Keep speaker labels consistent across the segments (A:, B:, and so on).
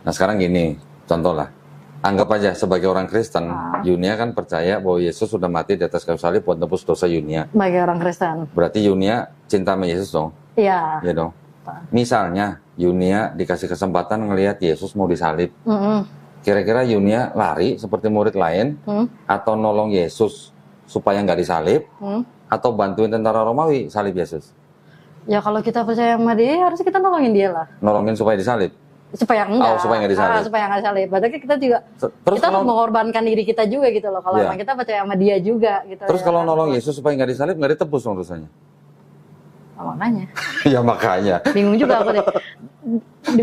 A: Nah sekarang gini, contoh lah. Anggap aja sebagai orang Kristen, Yunia kan percaya bahwa Yesus sudah mati di atas kayu salib buat tebus dosa Yunia.
B: Sebagai orang Kristen.
A: Berarti Yunia cinta sama Yesus dong?
B: Iya.
A: Iya dong. Misalnya Yunia dikasih kesempatan ngelihat Yesus mau disalib. Kira-kira Yunia lari seperti murid lain atau nolong Yesus supaya nggak disalib atau bantuin tentara Romawi salib Yesus?
B: Ya kalau kita percaya sama dia, harusnya kita nolongin dia lah.
A: Nolongin supaya disalib?
B: Supaya enggak.
A: Supaya nggak disalib.
B: Supaya nggak disalib. Berarti kita juga
A: terus
B: kita harus mengorbankan diri kita juga gitu loh. Kalau
A: Iya.
B: emang kita percaya sama dia juga gitu.
A: Terus
B: ya,
A: kalau
B: kan?
A: nolong Yesus supaya nggak disalib nggak ditebus dong dosanya?
B: Oh, makanya.
A: Ya makanya.
B: Bingung juga aku deh.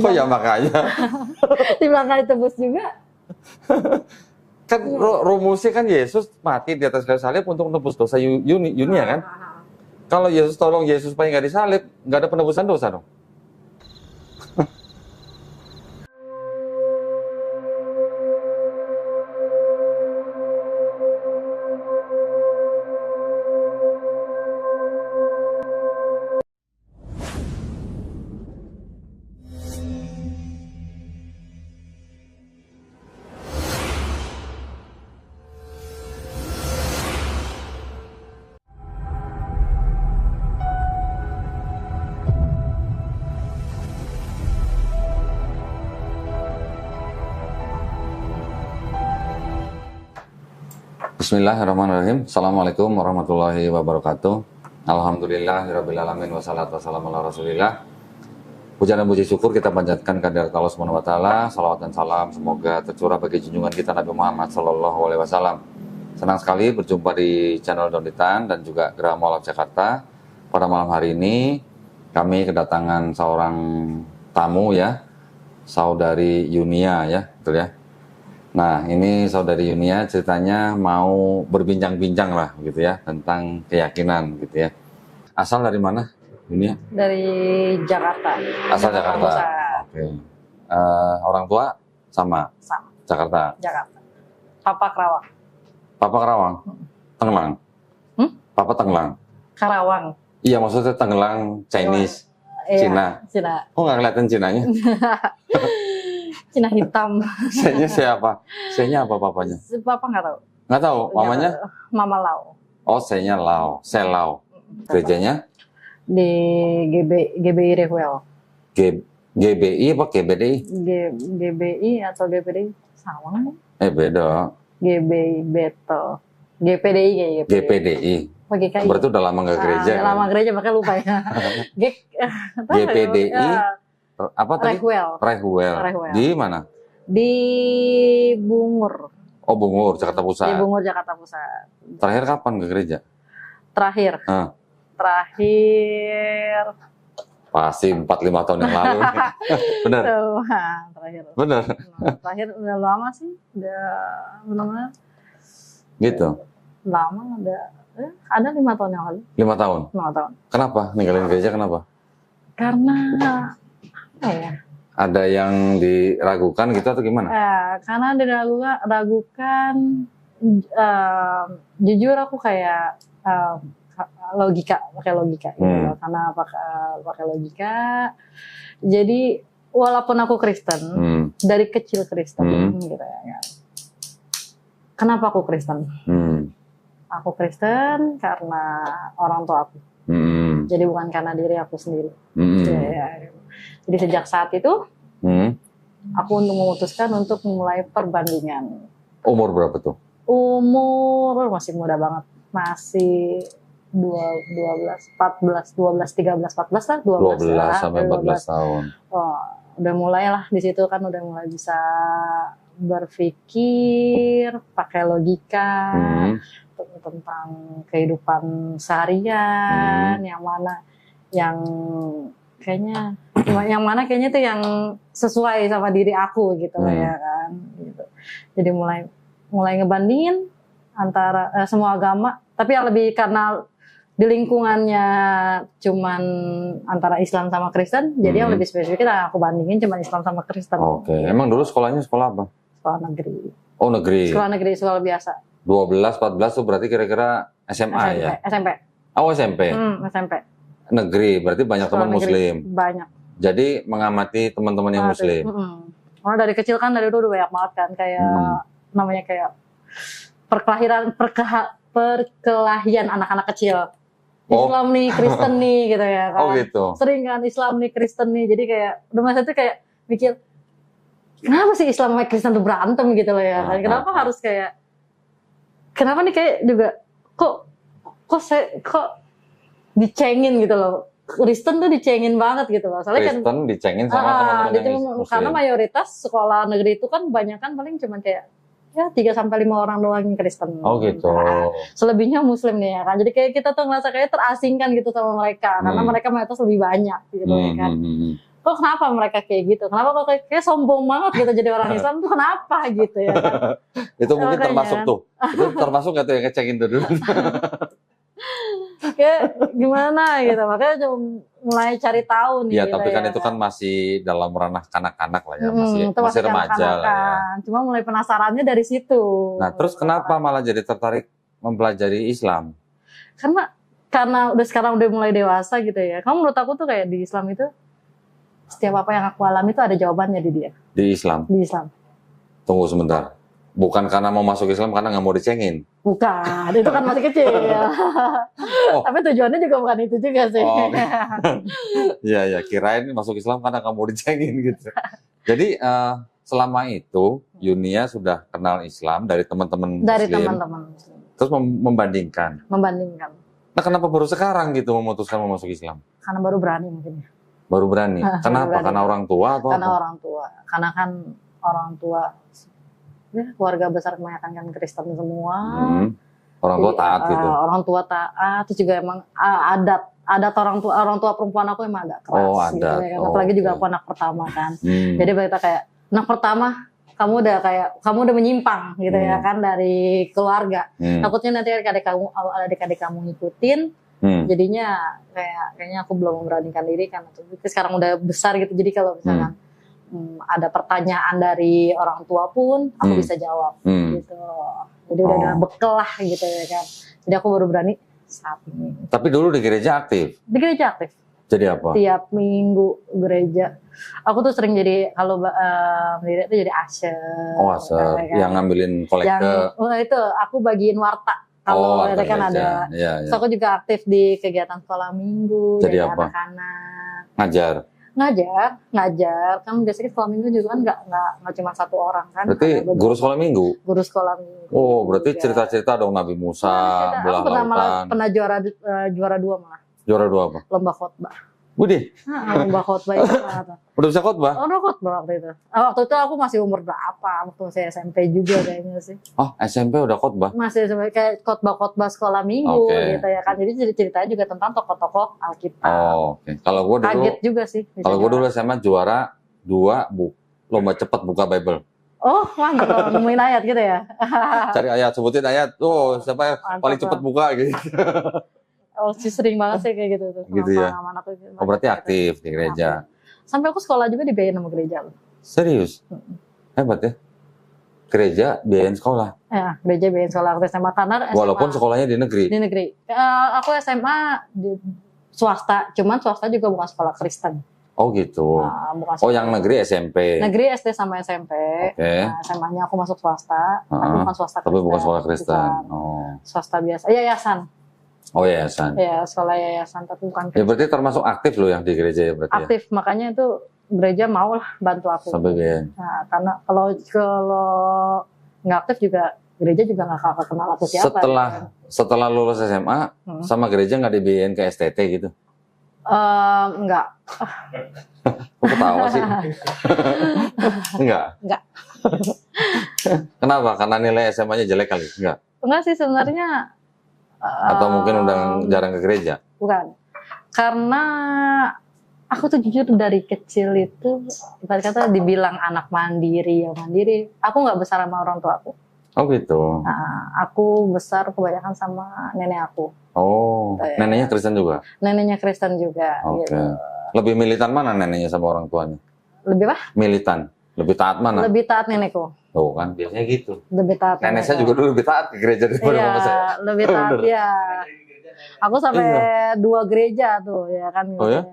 A: Oh ya makanya.
B: Di belakang ditebus juga.
A: Kan rumusnya kan Yesus mati di atas kayu salib untuk menebus dosa Yunia kan? Kalau Yesus tolong Yesus supaya nggak disalib, nggak ada penebusan dosa dong. Bismillahirrahmanirrahim. Assalamualaikum warahmatullahi wabarakatuh. Alhamdulillahirrabbilalamin. Wassalatu wassalamu ala rasulillah. Puja dan puji syukur kita panjatkan kehadirat Allah Subhanahu wa taala. Salawat dan salam semoga tercurah bagi junjungan kita Nabi Muhammad sallallahu alaihi wasallam. Senang sekali berjumpa di channel Donitan dan juga Geraha Mualaf Jakarta. Pada malam hari ini kami kedatangan seorang tamu ya, saudari Yunia ya, betul ya. Nah, ini saudari Yunia ceritanya mau berbincang-bincang lah gitu ya tentang keyakinan gitu ya. Asal dari mana, Yunia?
B: Dari Jakarta.
A: Asal Jakarta. Oke. Orang tua sama?
B: Sama.
A: Jakarta.
B: Jakarta. Papa Karawang.
A: Papa Karawang. Tenggelang. Papa Tenggelang.
B: Karawang.
A: Iya, maksudnya Tenggelang Chinese.
B: Iya,
A: Cina.
B: Cina.
A: Kok nggak kelihatan Cinanya?
B: Cina hitam.
A: Saya siapa? Saya apa papanya?
B: Papa nggak tahu.
A: Nggak tahu. Mamanya?
B: Mama Lau.
A: Oh, saya Lao. Selau. Gerejanya?
B: Di GBI Rehuel.
A: GBI apa GBDI?
B: GBI atau GPDI sama kan?
A: Beda.
B: GBI Beto. GPDI kayak
A: GPDI.
B: Oh, GKI.
A: Berarti udah lama nggak gereja.
B: Udah lama gereja makanya lupa ya.
A: GPDI apa tadi?
B: Rehuel.
A: Di mana?
B: Di Bungur.
A: Oh, Bungur, Jakarta Pusat.
B: Di Bungur, Jakarta Pusat.
A: Terakhir kapan ke gereja?
B: Terakhir. Terakhir.
A: Pasti 4-5 tahun yang lalu. Benar.
B: Terakhir.
A: Benar.
B: Terakhir udah lama sih. Udah benar-benar.
A: Gitu.
B: Lama ada 5 tahun yang lalu.
A: 5 tahun.
B: 5 tahun.
A: Kenapa ninggalin gereja? Kenapa?
B: Karena apa ya?
A: Ada yang diragukan gitu atau gimana?
B: Karena diragukan. Jujur aku kayak pakai logika gitu. Karena pakai logika. Jadi walaupun aku Kristen, dari kecil Kristen gitu ya. Kenapa aku Kristen? Aku Kristen karena orang tua aku. Jadi bukan karena diri aku sendiri. Ya. Jadi sejak saat itu, aku memutuskan untuk memulai perbandingan.
A: Umur berapa tuh?
B: Umur masih muda banget. Masih 12, 14, 12, 13, 14 lah.
A: 12 sampai 14 tahun.
B: Oh, udah mulai lah di situ kan udah mulai bisa berpikir, pakai logika. Tentang kehidupan seharian, yang mana kayaknya tuh yang sesuai sama diri aku gitu ya kan gitu. Jadi mulai ngebandingin antara semua agama, tapi yang lebih karena di lingkungannya cuman antara Islam sama Kristen, jadi yang lebih spesifik aku bandingin cuman Islam sama Kristen.
A: Oke. Emang dulu sekolahnya sekolah apa?
B: Sekolah negeri.
A: Oh, negeri.
B: Sekolah negeri, sekolah biasa.
A: 12, 14 tuh berarti kira-kira SMA ya?
B: SMP.
A: Oh, SMP.
B: SMP.
A: Negeri, berarti banyak teman Muslim.
B: Banyak.
A: Jadi mengamati teman-teman yang Muslim.
B: Karena dari kecil kan dari dulu banyak banget kan kayak namanya kayak perkelahian anak-anak kecil. Islam nih, Kristen nih gitu ya kan.
A: Oh gitu.
B: Sering kan Islam nih, Kristen nih. Jadi kayak udah masa itu kayak mikir kenapa sih Islam sama Kristen tuh berantem gitu loh ya. Kenapa harus kayak kenapa nih kayak juga kok dicengin gitu loh. Kristen tuh dicengin banget gitu loh. Soalnya
A: Kristen dicengin sama teman-teman Muslim.
B: Karena mayoritas sekolah negeri itu kan banyak kan paling cuma kayak ya 3-5 orang doang yang Kristen.
A: Oh gitu.
B: Nah, selebihnya Muslim nih ya kan. Jadi kayak kita tuh ngerasa kayak terasingkan gitu sama mereka karena mereka mayoritas lebih banyak gitu ya kan. Kok kenapa mereka kayak gitu? Kenapa kok kayak sombong banget gitu jadi orang Islam tuh kenapa gitu ya kan?
A: Itu mungkin termasuk tuh. Itu termasuk gak tuh yang ngecekin tuh dulu?
B: Kayak gimana gitu, makanya mulai cari tahu nih.
A: Iya, tapi
B: gitu
A: kan
B: ya.
A: itu kan masih dalam ranah kanak-kanak lah ya,
B: itu
A: masih remaja lah ya.
B: Cuma mulai penasarannya dari situ.
A: Nah, terus kenapa malah jadi tertarik mempelajari Islam?
B: Karena sekarang udah mulai dewasa gitu ya. Kamu menurut aku tuh kayak di Islam itu setiap apa yang aku alami itu ada jawabannya di dia.
A: Di Islam?
B: Di Islam.
A: Tunggu sebentar. Bukan karena mau masuk Islam karena nggak mau dicengin?
B: Bukan, itu kan masih kecil. Tapi tujuannya juga bukan itu juga sih.
A: Iya, kirain masuk Islam karena nggak mau dicengin gitu. Jadi selama itu Yunia sudah kenal Islam dari teman-teman Muslim.
B: Dari teman-teman Muslim.
A: Terus membandingkan. Nah, kenapa baru sekarang gitu memutuskan mau masuk Islam?
B: Karena baru berani mungkin.
A: Baru berani. Kenapa? Berani. Karena orang tua atau
B: Karena
A: apa?
B: orang tua. Karena kan orang tua ya, keluarga besar kebanyakan kan Kristen semua.
A: Orang tua taat gitu.
B: Orang tua taat, terus juga emang adat orang tua perempuan aku emang agak keras gitu ya. Apalagi juga aku anak pertama kan. Jadi kita kayak anak pertama kamu udah menyimpang gitu ya kan dari keluarga. Takutnya nanti adik-adik kamu ngikutin. Jadinya kayaknya aku belum memberanikan diri kan. Sekarang udah besar gitu. Jadi kalau misalkan ada pertanyaan dari orang tua pun aku bisa jawab gitu. Jadi udah ada bekal lah gitu ya kan. Jadi aku baru berani saat ini.
A: Tapi dulu di gereja aktif?
B: Di gereja aktif.
A: Jadi apa?
B: Tiap minggu gereja. Aku tuh sering jadi kalau mendiri itu jadi usher.
A: Oh, usher. Kan? Yang ngambilin kolekte.
B: Itu aku bagiin warta. Kalau kan ada.
A: Ya.
B: So, aku juga aktif di kegiatan sekolah minggu.
A: Jadi apa?
B: Anak-anak. Ngajar. Kan biasanya sekolah minggu juga kan nggak cuma satu orang kan.
A: Berarti guru sekolah minggu?
B: Guru sekolah minggu.
A: Oh, berarti cerita-cerita dong Nabi Musa, belah lautan.
B: Pernah juara 2 malah.
A: Juara 2 apa?
B: Lomba khotbah.
A: Widih.
B: Lomba khotbah itu.
A: Udah bisa khotbah?
B: Udah khotbah waktu itu. Waktu itu aku masih umur berapa? Waktu saya SMP juga kayaknya sih.
A: Oh, SMP udah khotbah?
B: Masih kayak khotbah sekolah minggu gitu ya kan. Jadi ceritanya juga tentang tokoh-tokoh Alkitab.
A: Oh, oke. Kalau gue dulu
B: kaget juga sih.
A: Kalau gue dulu SMA juara 2 lomba cepat buka Bible.
B: Oh, mantap. Nemuin ayat gitu ya.
A: Cari ayat, sebutin ayat. Oh, siapa yang paling cepat buka gitu.
B: Oh, sih sering banget sih kayak gitu tuh.
A: Gitu ya. Oh, berarti aktif di gereja.
B: Sampai aku sekolah juga dibiayain sama gereja loh.
A: Serius? Hebat ya. Gereja biayain sekolah.
B: Ya, gereja biayain sekolah waktu SMA karena SMA,
A: walaupun sekolahnya di negeri.
B: Di negeri. Aku SMA di swasta, cuman swasta juga bukan sekolah Kristen.
A: Oh gitu. Oh, yang negeri SMP.
B: Negeri SD sama SMP.
A: Oke.
B: SMA-nya aku masuk swasta, tapi bukan swasta Kristen.
A: Tapi bukan sekolah Kristen.
B: Oh. Swasta biasa. Yayasan.
A: Oh, yayasan.
B: Ya, sekolah yayasan tapi bukan
A: Ya
B: Kristen.
A: berarti termasuk aktif loh yang di gereja ya berarti.
B: Aktif, makanya itu gereja mau lah bantu aku.
A: Sampai biayain.
B: Nah, karena kalau nggak aktif juga gereja juga nggak kenal aku siapa.
A: Setelah lulus SMA sama gereja nggak dibiayain ke STT gitu?
B: Enggak.
A: Kok ketawa sih? Enggak. Kenapa? Karena nilai SMA-nya jelek kali?
B: Enggak sih sebenarnya.
A: Atau mungkin udah jarang ke gereja?
B: Bukan. Karena aku tuh jujur dari kecil itu ibarat kata dibilang anak mandiri. Aku nggak besar sama orang tua aku.
A: Oh gitu.
B: Aku besar kebanyakan sama nenek aku.
A: Oh, neneknya Kristen juga?
B: Neneknya Kristen juga.
A: Oke.
B: Gitu.
A: Lebih militan mana neneknya sama orang tuanya?
B: Lebih apa?
A: Militan. Lebih taat mana?
B: Lebih taat nenekku.
A: Tuh kan, biasanya gitu.
B: Lebih taat.
A: Nenek saya juga dulu lebih taat ke gereja daripada mama saya.
B: Iya, lebih taat ya. Aku sampai 2 gereja tuh ya kan.
A: Oh ya?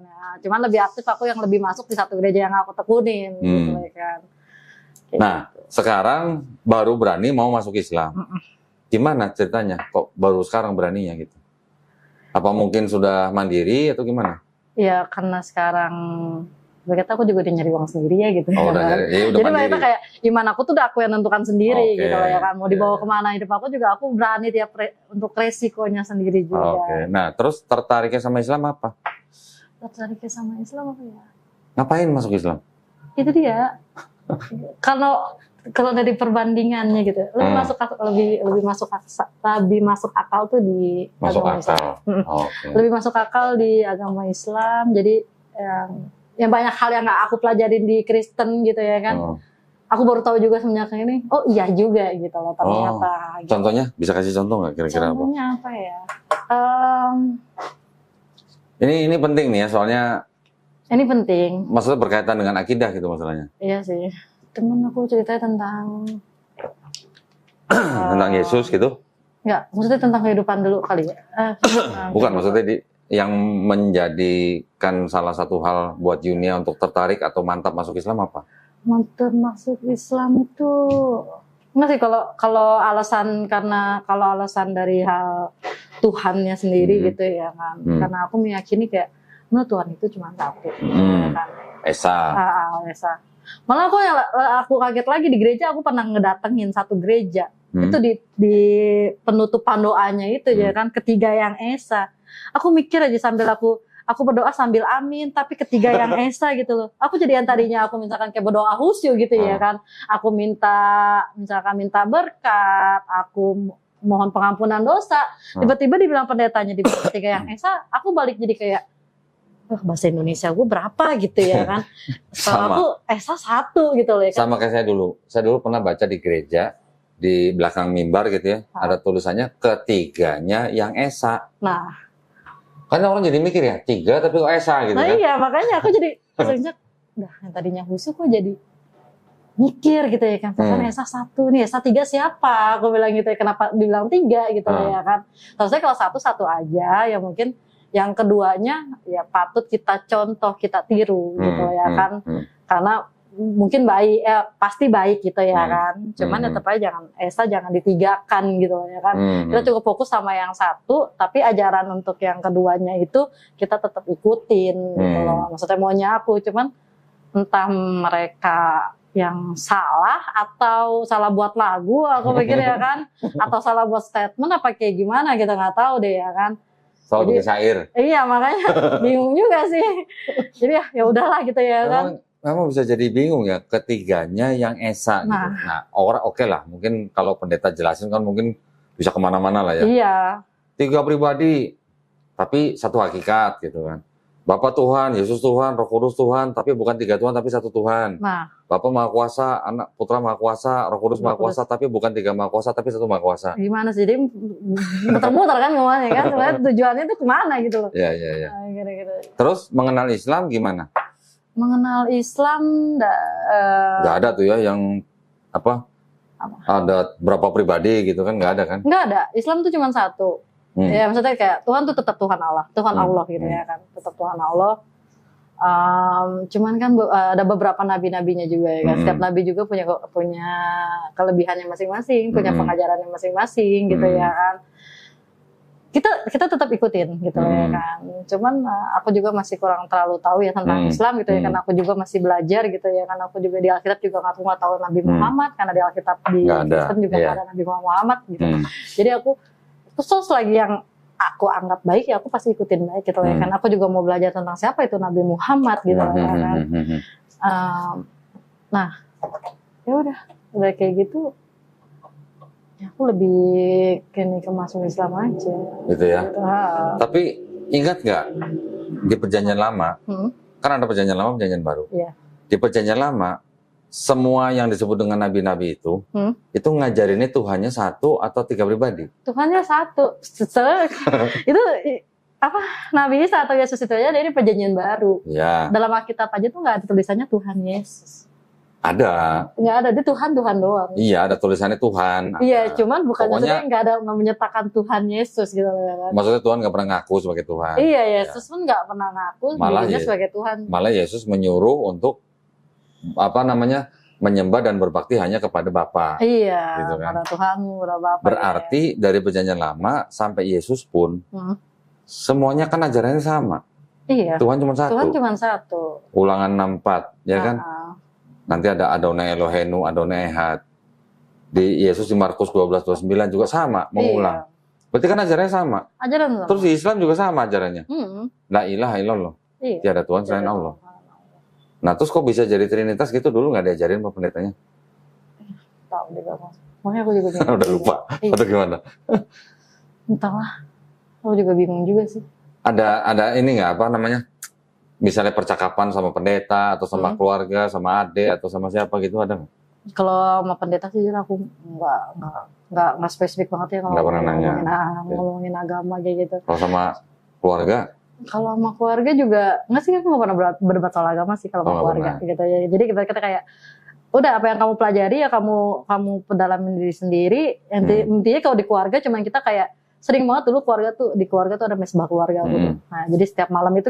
B: Cuman lebih aktif aku yang lebih masuk di satu gereja yang aku tekunin gitu kan.
A: Nah, sekarang baru berani mau masuk Islam. Gimana ceritanya? Kok baru sekarang beraninya gitu? Apa mungkin sudah mandiri atau gimana?
B: Ya karena sekarang berkata aku juga udah nyari uang sendiri ya gitu.
A: Oh, udah nyari, udah
B: jadi
A: mandiri.
B: Itu kayak iman aku tuh udah aku yang nentukan sendiri
A: Okay.
B: gitu loh ya kan. Mau dibawa kemana hidup aku juga aku berani tiap untuk resikonya sendiri juga.
A: Oke. Nah, terus tertariknya sama Islam apa?
B: Tertariknya sama Islam apa ya?
A: Ngapain masuk Islam?
B: Itu dia. Kalau dari perbandingannya gitu, lebih masuk akal tuh di agama Islam.
A: Okay.
B: Lebih masuk akal di agama Islam. Jadi yang banyak hal yang nggak aku pelajarin di Kristen gitu ya kan. Aku baru tahu juga semenjak ini. Oh iya juga gitu loh ternyata. Gitu.
A: Contohnya bisa kasih contoh nggak kira-kira apa?
B: Contohnya apa ya?
A: Ini penting nih ya soalnya.
B: Ini penting.
A: Maksudnya berkaitan dengan akidah gitu masalahnya.
B: Iya sih. Temen aku ceritanya tentang
A: tentang Yesus gitu?
B: Enggak, maksudnya tentang kehidupan dulu kali ya.
A: Bukan, maksudnya yang menjadikan salah satu hal buat Yunia untuk tertarik atau mantap masuk Islam apa?
B: Mantap masuk Islam itu enggak sih kalau alasan dari hal Tuhannya sendiri gitu ya kan. Karena aku meyakini kayak Tuhan itu cuma satu. Kan?
A: Esa.
B: Esa. Malah aku kaget lagi di gereja aku pernah ngedatengin satu gereja. Itu di penutupan doanya itu ya kan ketiga yang Esa. Aku mikir aja sambil aku berdoa sambil amin tapi ketiga yang Esa gitu loh. Aku jadi yang tadinya aku misalkan kayak berdoa khusyuk gitu ya kan. Aku minta berkat, aku mohon pengampunan dosa. Tiba-tiba dibilang pendetanya di ketiga yang Esa, aku balik jadi kayak bahasa Indonesia gue berapa gitu ya kan. Kalau aku Esa 1 gitu loh ya kan.
A: Sama kayak saya dulu. Saya dulu pernah baca di gereja, di belakang mimbar gitu ya, ada tulisannya ketiganya yang Esa.
B: Nah.
A: Kan orang jadi mikir ya, 3 tapi kok Esa gitu kan.
B: Nah iya, makanya aku jadi yang tadinya khusyuk kok jadi mikir gitu ya kan. Kan Esa 1 nih, Esa 3 siapa? Aku bilang gitu ya, kenapa dibilang 3 gitu ya kan. Terusnya kalau 1 aja ya mungkin yang keduanya ya patut kita contoh, kita tiru gitu ya kan. Karena mungkin pasti baik gitu ya kan. Cuman tetap aja jangan ditigakan gitu ya kan. Kita cukup fokus sama yang 1, tapi ajaran untuk yang keduanya itu kita tetap ikutin gitu loh. Maksudnya maunya aku, cuman entah mereka yang salah atau salah buat lagu aku pikir ya kan, atau salah buat statement apa kayak gimana kita nggak tahu deh ya kan.
A: Soal bikin syair.
B: Iya makanya bingung juga sih. Jadi ya udahlah gitu ya kan.
A: Memang bisa jadi bingung ya ketiganya yang Esa gitu. Nah orang oke lah. Mungkin kalau pendeta jelasin kan mungkin bisa kemana-mana lah ya.
B: Iya.
A: 3 pribadi tapi satu hakikat gitu kan. Bapa Tuhan, Yesus Tuhan, Roh Kudus Tuhan, tapi bukan 3 Tuhan tapi 1 Tuhan.
B: Nah.
A: Bapa Maha Kuasa, Anak Putra Maha Kuasa, Roh Kudus Maha Kuasa, tapi bukan 3 Maha Kuasa tapi 1 Maha Kuasa.
B: Gimana sih? Jadi muter-muter kan ngomongnya kan, sebenarnya tujuannya itu kemana gitu loh.
A: Iya.
B: Gitu.
A: Terus mengenal Islam gimana?
B: Mengenal Islam
A: nggak ada tuh ya yang apa? Ada berapa pribadi gitu kan, nggak ada kan?
B: Nggak ada. Islam tuh cuma 1. Ya maksudnya kayak Tuhan tuh tetap Tuhan Allah, Allah gitu ya kan, tetap Tuhan Allah. Cuman kan ada beberapa nabi-nabinya juga ya kan. Setiap nabi juga punya kelebihannya masing-masing, punya pengajarannya masing-masing gitu ya kan. Kita tetap ikutin gitu ya kan. Cuman aku juga masih kurang terlalu tahu ya tentang Islam gitu ya kan. Aku juga masih belajar gitu ya kan. Aku juga di Alkitab juga nggak tahu Nabi Muhammad karena di Alkitab di Kristen juga nggak ada Nabi Muhammad gitu. Jadi aku terus lagi yang aku anggap baik ya aku pasti ikutin baik gitu ya kan. Aku juga mau belajar tentang siapa itu Nabi Muhammad gitu ya kan. Nah ya udah kayak gitu ya aku lebih kini ke masuk Islam aja
A: gitu ya. Tapi ingat nggak di perjanjian lama kan ada perjanjian lama perjanjian baru. Di perjanjian lama semua yang disebut dengan nabi-nabi itu ngajarinnya Tuhannya 1 atau 3 pribadi? Tuhannya 1.
B: Itu apa Nabi Isa atau Yesus itu aja dari perjanjian baru.
A: Ya.
B: Dalam Alkitab aja tuh nggak ada tulisannya Tuhan Yesus.
A: Ada.
B: Nggak ada, dia Tuhan doang.
A: Iya, ada tulisannya Tuhan.
B: Iya, cuman bukan maksudnya nggak ada menyatakan Tuhan Yesus gitu kan.
A: Maksudnya Tuhan nggak pernah ngaku sebagai Tuhan.
B: Iya, Yesus pun nggak pernah ngaku dirinya sebagai Tuhan.
A: Malah Yesus menyuruh untuk menyembah dan berbakti hanya kepada Bapa.
B: Iya,
A: gitu kan.
B: pada Tuhanmu, pada Bapa.
A: Berarti dari perjanjian lama sampai Yesus pun semuanya kan ajarannya sama.
B: Iya.
A: Tuhan cuma satu.
B: Tuhan cuma satu.
A: Ulangan 64, ya kan? Nanti ada Adonai Elohenu, Adonai Ehad. Di Yesus di Markus 12:29 juga sama, mengulang. Berarti kan ajarannya sama.
B: Ajaran sama.
A: Terus di Islam juga sama ajarannya. La ilaha illallah.
B: Iya.
A: Tiada Tuhan selain Allah. Nah, terus kok bisa jadi Trinitas gitu? Dulu nggak diajarin sama pendetanya?
B: Tahu deh kamu. Makanya aku juga bingung.
A: Udah lupa. Atau gimana?
B: Entahlah. Aku juga bingung juga sih.
A: Ada ini nggak apa namanya? Misalnya percakapan sama pendeta atau sama keluarga, sama adik atau sama siapa gitu, ada nggak?
B: Kalau sama pendeta sih aku nggak spesifik banget ya kalau ngomongin agama kayak gitu.
A: Kalau sama keluarga?
B: Kalau sama keluarga juga nggak sih, aku nggak pernah berdebat soal agama sih kalau sama keluarga gitu ya. Jadi kita kayak udah apa yang kamu pelajari ya kamu pedalamin diri sendiri. Intinya kalau di keluarga cuman kita kayak sering banget dulu di keluarga tuh ada mesbah keluarga gitu. Nah jadi setiap malam itu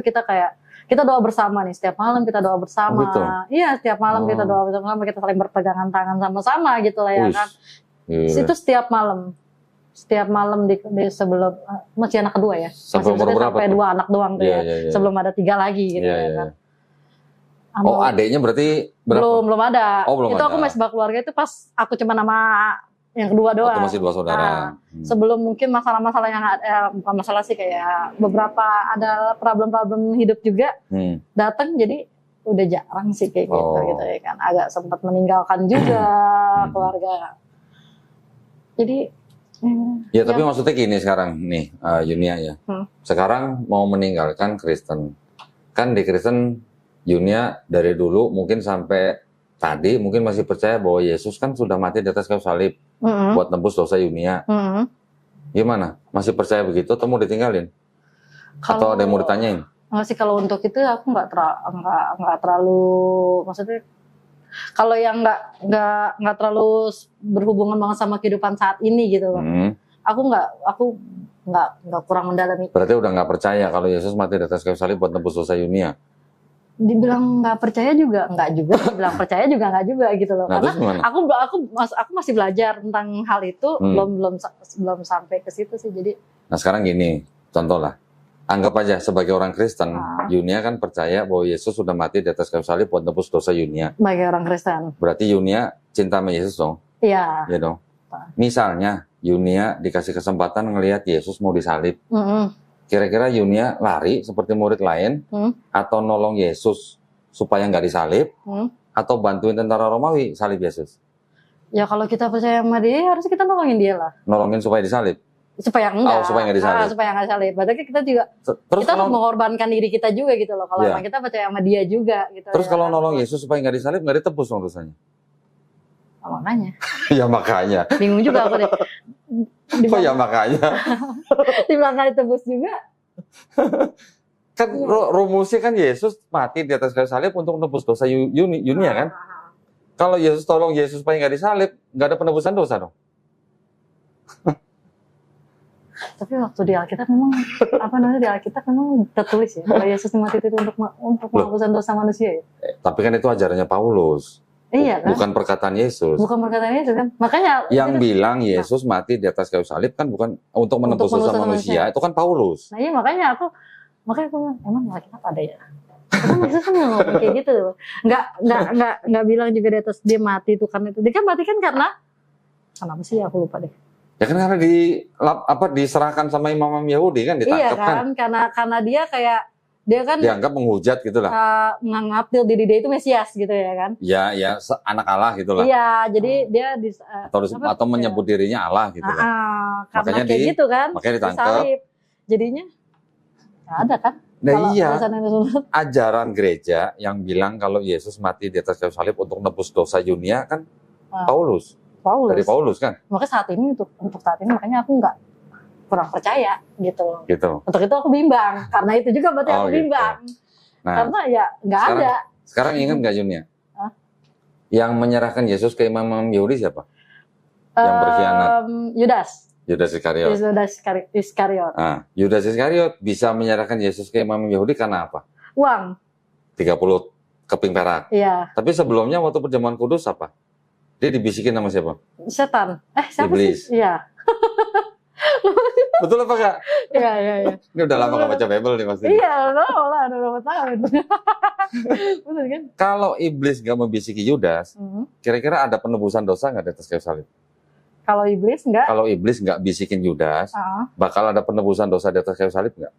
B: kita doa bersama nih, setiap malam kita doa bersama.
A: Gitu?
B: Iya, setiap malam kita doa bersama, kita saling berpegangan tangan sama-sama gitu lah ya kan. Itu setiap malam di sebelum masih anak kedua ya.
A: Sampai umur berapa?
B: Sampai 2 anak doang tuh ya. Sebelum ada 3 lagi gitu ya kan.
A: Oh, adiknya berarti berapa?
B: Belum ada.
A: Oh, belum
B: itu
A: ada.
B: aku mesbah keluarga itu pas aku cuma nama yang kedua doang.
A: Waktu masih 2 saudara.
B: Sebelum mungkin masalah-masalah yang bukan masalah sih, kayak beberapa ada problem-problem hidup juga datang, jadi udah jarang sih kayak gitu ya kan. Agak sempat meninggalkan juga keluarga. Jadi
A: ya tapi maksudnya gini sekarang nih Yunia ya. Sekarang mau meninggalkan Kristen. Kan di Kristen Yunia dari dulu mungkin sampai tadi mungkin masih percaya bahwa Yesus kan sudah mati di atas kayu salib buat nebus dosa Yunia. Gimana? Masih percaya begitu atau mau ditinggalin? Atau ada yang mau ditanyain?
B: Enggak sih, kalau untuk itu aku nggak terlalu, maksudnya kalau yang nggak terlalu berhubungan banget sama kehidupan saat ini gitu loh. Aku nggak kurang mendalami.
A: Berarti udah nggak percaya kalau Yesus mati di atas kayu salib buat nebus dosa Yunia?
B: Dibilang nggak percaya juga nggak juga, dibilang percaya juga nggak juga gitu loh.
A: Nah,
B: karena aku masih belajar tentang hal itu, belum sampai ke situ sih. Jadi
A: nah sekarang gini, contoh lah, anggap aja sebagai orang Kristen, Yunia kan percaya bahwa Yesus sudah mati di atas kayu salib buat nebus dosa Yunia.
B: Sebagai orang Kristen,
A: berarti Yunia cinta sama Yesus dong?
B: Iya.
A: Iya dong. Misalnya Yunia dikasih kesempatan ngelihat Yesus mau disalib. Kira-kira Yunia lari seperti murid lain, atau nolong Yesus supaya nggak disalib, atau bantuin tentara Romawi salib Yesus?
B: Ya kalau kita percaya sama dia, harus kita nolongin dia lah.
A: Nolongin supaya disalib?
B: Supaya enggak.
A: Supaya nggak disalib.
B: Supaya nggak disalib. Berarti kita juga, kita harus mengorbankan diri kita juga gitu loh. Kalau emang kita percaya sama dia juga gitu.
A: Terus kalau nolong Yesus supaya nggak disalib, nggak ditebus dong dosanya?
B: Makanya.
A: Ya makanya.
B: Bingung juga aku deh.
A: Oh ya makanya.
B: Dibilang nggak ditebus juga.
A: Kan rumusnya kan Yesus mati di atas kayu salib untuk menebus dosa Yunia kan? Kalau Yesus tolong Yesus supaya nggak disalib, nggak ada penebusan dosa dong.
B: Tapi waktu di Alkitab memang di Alkitab memang tertulis ya kalau Yesus mati itu untuk penebusan dosa manusia ya.
A: Tapi kan itu ajarannya Paulus.
B: Iya kan?
A: Bukan perkataan Yesus.
B: Bukan perkataan Yesus kan? Makanya
A: yang bilang Yesus mati di atas kayu salib kan bukan untuk menebus dosa manusia, itu kan Paulus.
B: Nah iya makanya aku emang Alkitab ada ya. Karena Yesus kan ngomong kayak gitu loh. Nggak bilang juga di atas dia mati itu kan itu. Dia kan mati kan karena apa sih, aku lupa deh.
A: Ya kan karena diserahkan sama imam Yahudi kan, ditangkap
B: iya kan? Karena dia kayak dia kan
A: dianggap menghujat gitu lah.
B: Menganggap diri dia itu Mesias gitu ya kan.
A: Ya anak Allah gitu lah.
B: Iya, jadi dia
A: atau menyebut dirinya Allah gitu lah.
B: Makanya kayak gitu kan.
A: Makanya ditangkap.
B: Jadinya ada kan.
A: Nah iya, ajaran gereja yang bilang kalau Yesus mati di atas kayu salib untuk nebus dosa Yunia kan Paulus. Dari Paulus kan.
B: Makanya untuk saat ini makanya aku nggak kurang percaya gitu. Untuk itu aku bimbang, karena itu juga berarti aku bimbang. Nah, karena ya nggak ada.
A: Sekarang ingat nggak Yunia? Yang menyerahkan Yesus ke imam Yahudi siapa? Yang berkhianat? Yudas Iskariot. Nah, Yudas Iskariot bisa menyerahkan Yesus ke imam Yahudi karena apa?
B: Uang.
A: 30 keping perak.
B: Iya.
A: Tapi sebelumnya waktu perjamuan kudus apa? Dia dibisikin sama siapa?
B: Setan. Siapa
A: Iblis.
B: sih? Iya.
A: Betul apa enggak?
B: Iya.
A: Ini udah lama nggak baca Bible nih pasti.
B: Iya, lah, udah berapa tahun. Betul kan?
A: Kalau iblis nggak membisiki Yudas, kira-kira ada penebusan dosa nggak di atas kayu salib?
B: Kalau iblis enggak?
A: Kalau iblis nggak bisikin Yudas, bakal ada penebusan dosa di atas kayu salib nggak?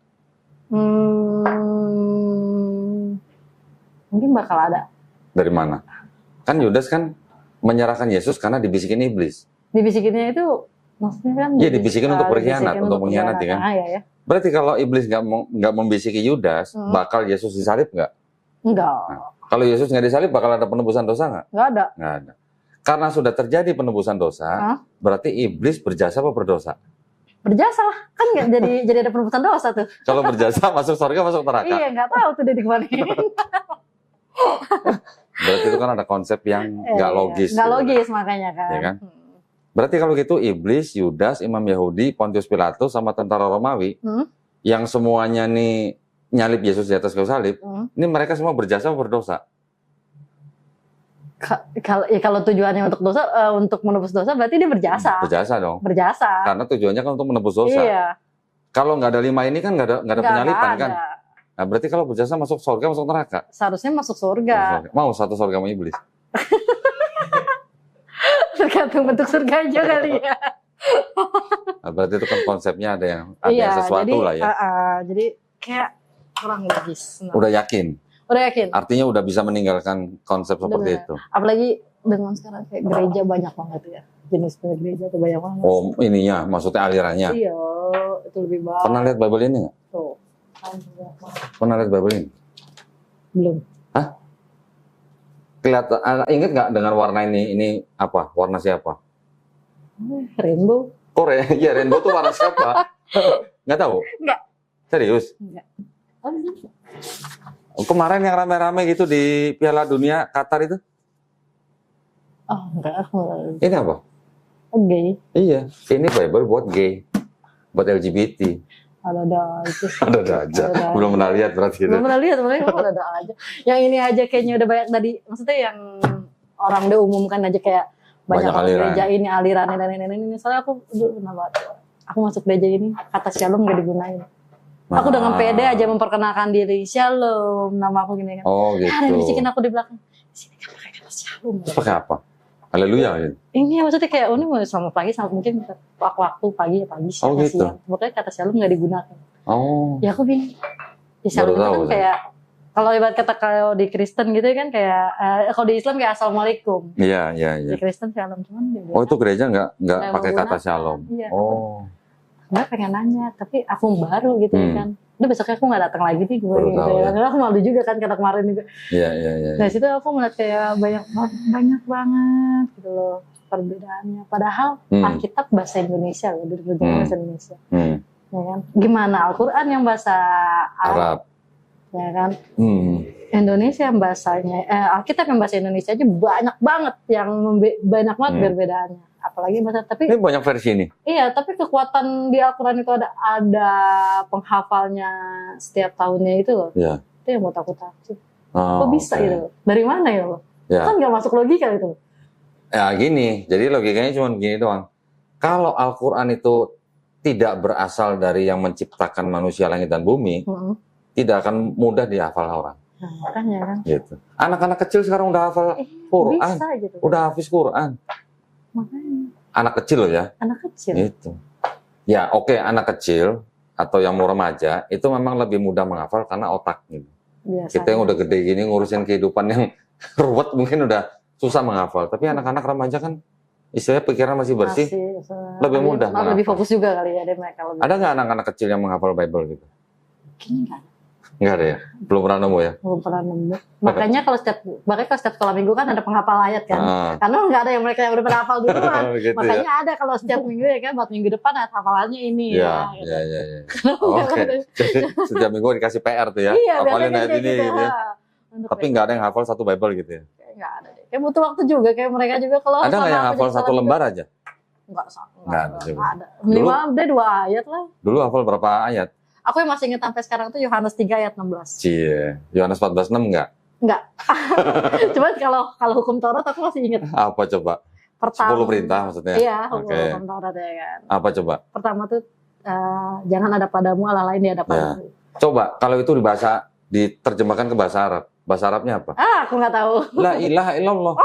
B: Mungkin bakal ada.
A: Dari mana? Kan Yudas kan menyerahkan Yesus karena dibisikin iblis.
B: Dibisikinnya itu maksudnya kan?
A: Iya, dibisikin untuk berkhianat, untuk mengkhianati kan?
B: Iya.
A: Berarti kalau iblis nggak membisiki Yudas, bakal Yesus disalib nggak?
B: Enggak.
A: Nah, kalau Yesus nggak disalib, bakal ada penebusan dosa nggak?
B: Nggak ada.
A: Nggak ada. Karena sudah terjadi penebusan dosa, berarti iblis berjasa apa berdosa?
B: Berjasa lah, kan nggak jadi ada penebusan dosa tuh.
A: Kalau berjasa masuk surga, masuk neraka.
B: Iya, nggak tahu tuh dia di mana.
A: Berarti itu kan ada konsep yang nggak logis.
B: Nggak logis makanya kan.
A: Ya kan? Berarti kalau gitu iblis, Yudas, imam Yahudi, Pontius Pilatus sama tentara Romawi yang semuanya nih nyalip Yesus di atas kayu salib, ini mereka semua berjasa atau berdosa?
B: Kalau tujuannya untuk dosa, untuk menebus dosa, berarti dia berjasa.
A: Berjasa dong.
B: Berjasa.
A: Karena tujuannya kan untuk menebus dosa.
B: Iya.
A: Kalau nggak ada 5 ini kan nggak ada penyalipan kan?
B: Ada.
A: Nah berarti kalau berjasa masuk surga, masuk neraka.
B: Seharusnya masuk surga.
A: Mau satu surga sama iblis?
B: Tergantung bentuk surga aja kali ya.
A: Nah, berarti itu kan konsepnya ada sesuatu
B: jadi,
A: lah ya.
B: Jadi kayak kurang logis.
A: Udah yakin?
B: Udah yakin.
A: Artinya udah bisa meninggalkan konsep seperti itu.
B: Apalagi dengan sekarang kayak gereja banyak banget ya. Jenis gereja tuh banyak banget.
A: Oh ininya, maksudnya alirannya.
B: Iya, itu lebih baik.
A: Pernah lihat Bible ini nggak?
B: Tuh.
A: Pernah lihat Bible ini?
B: Belum.
A: Hah? Kelihatan, ingat nggak dengan warna ini? Ini apa? Warna siapa?
B: Rainbow.
A: Korea, ya rainbow tuh warna siapa? Nggak tahu?
B: Nggak.
A: Serius?
B: Nggak.
A: Kemarin yang rame-rame gitu di Piala Dunia Qatar itu?
B: Oh, enggak.
A: Ini apa?
B: Gay.
A: Iya, ini Bible buat gay, buat LGBT.
B: Ada aja.
A: Ada aja. Belum pernah lihat berarti.
B: Belum pernah lihat, ada aja. Yang ini aja kayaknya udah banyak tadi. Maksudnya yang orang udah umumkan aja kayak banyak gereja ini alirannya dan ini. Soalnya aku pernah baca. Aku masuk gereja ini kata shalom gak digunain. Aku dengan pede aja memperkenalkan diri, shalom, nama aku gini kan.
A: Oh gitu.
B: Ada bisikin aku di belakang. Di sini kan pakai kata shalom.
A: Terus pakai apa? Haleluya gitu.
B: Ini maksudnya kayak ini mau sama pagi sama mungkin waktu pagi siang
A: gitu.
B: siang. Pokoknya kata shalom nggak digunakan.
A: Oh.
B: Ya aku bingung. Di shalom itu kan kayak kalau ibarat kata kalau di Kristen gitu kan kayak kalau di Islam kayak assalamualaikum.
A: Iya.
B: Di Kristen shalom cuman.
A: Oh itu gereja nggak pakai kata shalom.
B: Iya,
A: oh.
B: Nggak pengen nanya, tapi aku baru gitu kan. Udah besoknya aku nggak datang lagi nih gue gitu ya. Karena aku malu juga kan karena kemarin juga.
A: Iya.
B: Dari situ aku melihat kayak banyak banget gitu loh perbedaannya. Padahal Alkitab bahasa Indonesia loh, bahasa Indonesia. Ya kan? Gimana Al-Quran yang bahasa Arab? Ya kan? Indonesia yang bahasanya, Alkitab yang bahasa Indonesia aja banyak banget yang banyak banget perbedaannya. Apalagi bahasa, tapi
A: ini banyak versi nih.
B: Iya, tapi kekuatan di Al-Quran itu ada penghafalnya setiap tahunnya itu loh.
A: Iya.
B: Itu yang buat aku takut. Kok bisa gitu? Dari mana ya loh?
A: Ya.
B: Kan nggak masuk logika itu.
A: Ya gini, jadi logikanya cuma gini doang. Kalau Al-Quran itu tidak berasal dari yang menciptakan manusia langit dan bumi, tidak akan mudah dihafal orang.
B: Nah, makanya kan.
A: Gitu. Anak-anak kecil sekarang udah hafal Quran,
B: bisa, gitu.
A: Udah hafiz Quran.
B: Makanya.
A: Anak kecil loh ya.
B: Anak kecil.
A: Gitu. Ya oke, anak kecil atau yang mau remaja itu memang lebih mudah menghafal karena otak gitu. Biasanya. Kita yang udah gede gini ngurusin kehidupan yang ruwet mungkin udah susah menghafal. Tapi anak-anak remaja kan istilahnya pikiran masih bersih, lebih mudah.
B: Lebih fokus juga kali ya mereka.
A: Ada nggak anak-anak kecil yang menghafal Bible gitu?
B: Kayaknya nggak.
A: Nggak ada ya? Belum pernah nemu ya?
B: Belum pernah nemu. Makanya kalau setiap sekolah minggu kan ada penghafal ayat kan. Karena nggak ada yang mereka yang udah pernah hafal duluan. Gitu makanya ya? Ada kalau setiap minggu ya kan, buat minggu depan ada hafalannya ini ya.
A: Iya. Oke. Jadi setiap minggu dikasih PR tuh ya.
B: Iya,
A: hafalin ayat ini
B: gitu.
A: gitu ya. Tapi nggak ada yang hafal satu Bible gitu ya?
B: Nggak ada deh. Kayak butuh waktu juga kayak mereka juga kalau.
A: Ada nggak yang hafal satu lembar aja?
B: Nggak
A: ada.
B: Minimal dia 2 ayat lah.
A: Dulu hafal berapa ayat?
B: Aku yang masih ingat sampai sekarang tuh Yohanes 3 ayat 16.
A: Cie, Yohanes 14:6 enggak?
B: Enggak. Cuman kalau hukum Taurat aku masih ingat.
A: Apa coba?
B: Pertama,
A: 10 perintah maksudnya?
B: Iya,
A: Oke.
B: hukum Taurat ya kan.
A: Apa coba?
B: Pertama tuh jangan ada padamu Allah lain di hadapanku.
A: Coba kalau itu diterjemahkan ke bahasa Arab. Bahasa Arabnya apa?
B: Aku nggak tahu.
A: La ilaha illallah.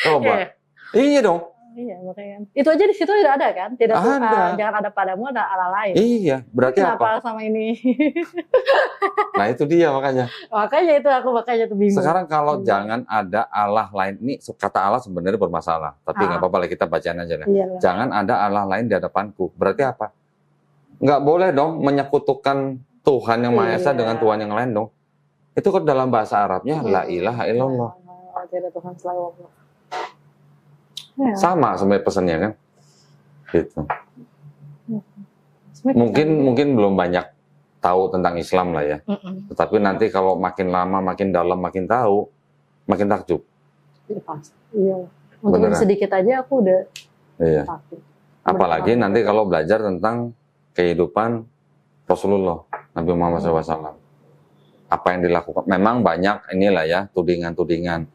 A: Coba. Iya dong.
B: Iya, makanya. Itu aja di situ tidak ada kan? Tidak
A: Ada.
B: jangan ada padamu ada Allah lain.
A: Iya, berarti
B: Kenapa
A: apa?
B: sama ini?
A: Nah, itu dia makanya.
B: Makanya tuh bingung.
A: Sekarang kalau jangan ada Allah lain, ini kata Allah sebenarnya bermasalah, tapi nggak apa-apa lah kita bacaan aja lah.
B: Iyalah.
A: Jangan ada Allah lain di hadapanku. Berarti apa? Nggak boleh dong menyekutukan Tuhan yang Maha Esa dengan Tuhan yang lain dong. Itu kan dalam bahasa Arabnya la ilaha illallah.
B: Tidak Tuhan selain Allah. Ya.
A: Sama sebenarnya pesannya kan. Gitu. Mungkin belum banyak tahu tentang Islam lah ya. Tetapi nanti kalau makin lama, makin dalam, makin tahu, makin takjub.
B: Iya. Untuk sedikit aja aku udah takjub.
A: Apalagi nanti kalau belajar tentang kehidupan Rasulullah Nabi Muhammad SAW. Apa yang dilakukan? Memang banyak inilah ya tudingan-tudingan.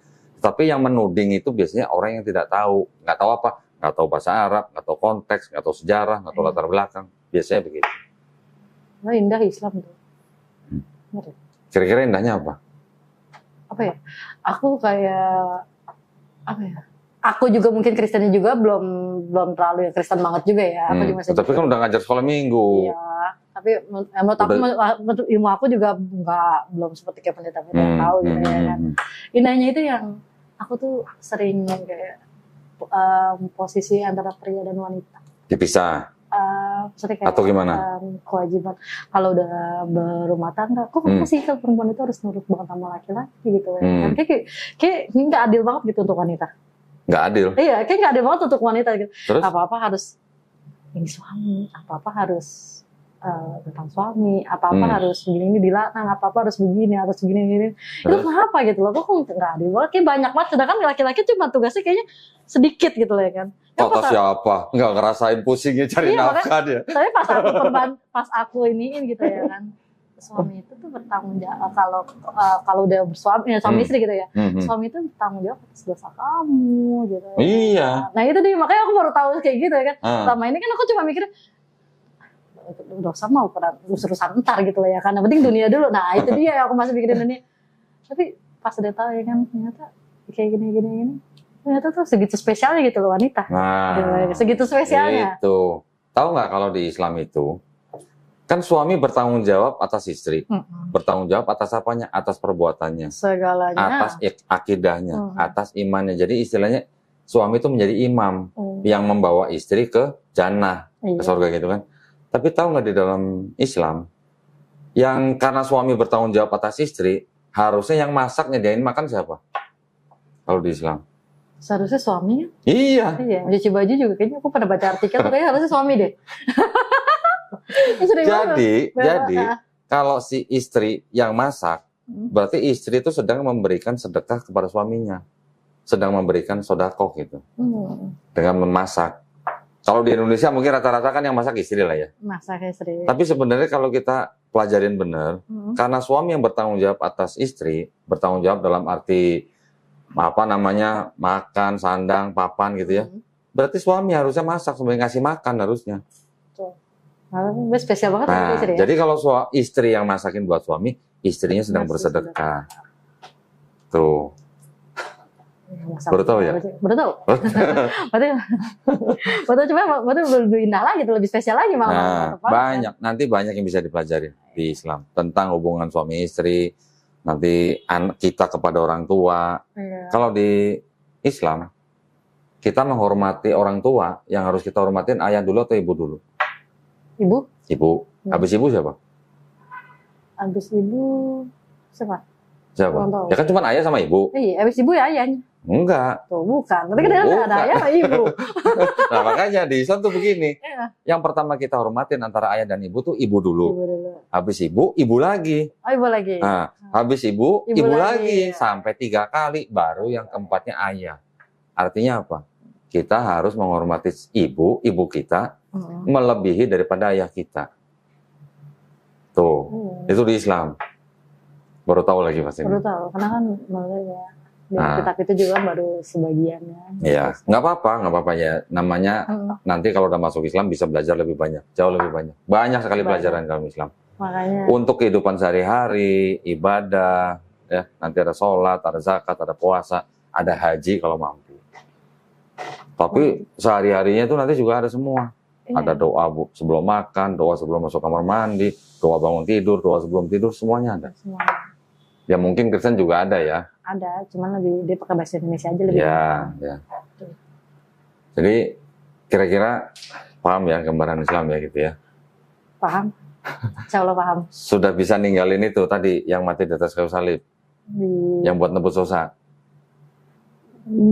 A: Tapi yang menuding itu biasanya orang yang tidak tahu, nggak tahu apa, nggak tahu bahasa Arab, nggak tahu konteks, nggak tahu sejarah, nggak tahu latar belakang. Biasanya begitu.
B: Nah, indah Islam tuh.
A: Kira-kira indahnya apa?
B: Apa ya? Aku kayak apa ya? Aku juga mungkin Kristennya juga belum terlalu yang Kristen banget juga ya. Aku juga masih
A: tapi kan udah ngajar sekolah minggu.
B: Iya. Tapi menurut ilmu aku juga belum seperti kayak pendeta-pendeta yang tahu gitu ya kan. Indahnya itu yang aku tuh sering kayak posisi antara pria dan wanita.
A: Dipisah.
B: Kayak,
A: atau gimana?
B: Kewajiban kalau udah berumah tangga, kok sih kalau perempuan itu harus nurut banget sama laki-laki gitu ya. Kayak nggak adil banget gitu untuk wanita.
A: Nggak adil?
B: Iya, kayak nggak adil banget untuk wanita gitu.
A: Terus?
B: Apa-apa harus ini suami, apa-apa harus tentang suami, apa-apa harus begini dilarang, apa-apa harus begini. Itu kenapa gitu loh? Kok nggak adil banget? Kayak banyak banget. Sedangkan laki-laki cuma tugasnya kayaknya sedikit gitu loh ya kan.
A: Kata siapa? Nggak ngerasain pusingnya cari nafkah dia.
B: Tapi pas aku iniin gitu ya kan. Suami itu tuh bertanggung jawab kalau udah bersuami, suami istri gitu ya. Suami itu bertanggung jawab atas dosa kamu gitu.
A: Iya.
B: Nah itu dia, makanya aku baru tahu kayak gitu ya kan. Selama ini kan aku cuma mikir dosa mau urusan ntar gitu lah ya kan. Yang penting dunia dulu. Nah itu dia, aku masih mikirin dunia. Tapi pas udah tahu ya kan, ternyata kayak gini. Ternyata tuh segitu spesialnya gitu loh wanita.
A: Nah,
B: segitu spesialnya.
A: Itu. Tahu nggak kalau di Islam itu, kan suami bertanggung jawab atas istri. Bertanggung jawab atas apanya? Atas perbuatannya.
B: Segalanya.
A: Atas akidahnya, atas imannya. Jadi istilahnya suami itu menjadi imam yang membawa istri ke jannah, ke surga gitu kan. Tapi tahu nggak di dalam Islam, yang karena suami bertanggung jawab atas istri, harusnya yang masak nyediain makan siapa? Kalau di Islam?
B: Seharusnya suami.
A: Iya.
B: Mencuci baju juga kayaknya aku pernah baca artikel, kayaknya harusnya suami deh.
A: Jadi kalau si istri yang masak, berarti istri itu sedang memberikan sedekah kepada suaminya, sedang memberikan sedekah gitu, dengan memasak. Kalau di Indonesia mungkin rata-rata kan yang masak istri lah ya.
B: Masak istri.
A: Tapi sebenarnya kalau kita pelajarin benar, karena suami yang bertanggung jawab atas istri, bertanggung jawab dalam arti makan, sandang, papan gitu ya. Berarti suami harusnya masak sebagai ngasih makan harusnya.
B: Spesial banget
A: nah,
B: istri ya.
A: Jadi kalau istri yang masakin buat suami, istrinya sedang bersedekah. Tuh. Baru tahu ya?
B: Baru tahu. Berarti cuma lebih indah lagi, lebih spesial lagi malah.
A: Banyak. Nanti banyak yang bisa dipelajari di Islam tentang hubungan suami istri, nanti kita kepada orang tua. Kalau di Islam, kita menghormati orang tua, yang harus kita hormatin ayah dulu atau ibu dulu? Ibu. Habis ibu siapa?
B: Habis ibu siapa?
A: Ya kan cuma ayah sama ibu.
B: Iya, habis ibu ya ayahnya.
A: Enggak.
B: Tuh, bukan. Tapi kan ada ayah sama ibu.
A: Nah, makanya di Islam tuh begini. Yang pertama kita hormatin antara ayah dan ibu tuh ibu dulu. Habis ibu, ibu lagi.
B: Oh, ibu lagi.
A: Nah, habis ibu lagi. Sampai 3 kali. Baru yang keempatnya ayah. Artinya apa? Kita harus menghormati ibu kita melebihi daripada ayah kita. Tuh, itu di Islam. Baru tahu lagi pasti.
B: Baru tahu, karena kan menurut kitab itu juga baru sebagiannya.
A: Iya, nggak apa-apa ya. Namanya nanti kalau udah masuk Islam bisa belajar lebih banyak, jauh lebih banyak. Banyak sekali pelajaran dalam Islam.
B: Makanya.
A: Untuk kehidupan sehari-hari, ibadah, ya nanti ada sholat, ada zakat, ada puasa, ada haji kalau mampu. Tapi sehari-harinya itu nanti juga ada semua. Ada doa sebelum makan, doa sebelum masuk kamar mandi, doa bangun tidur, doa sebelum tidur, semuanya ada.
B: Semuanya.
A: Ya mungkin Kristen juga ada ya.
B: Ada, cuman lebih dia pakai bahasa Indonesia aja lebih.
A: Ya. Jadi kira-kira paham ya gambaran Islam ya gitu ya.
B: Paham. Insya Allah paham.
A: Sudah bisa ninggalin itu tadi yang mati di atas kayu salib. Yang buat nebus dosa.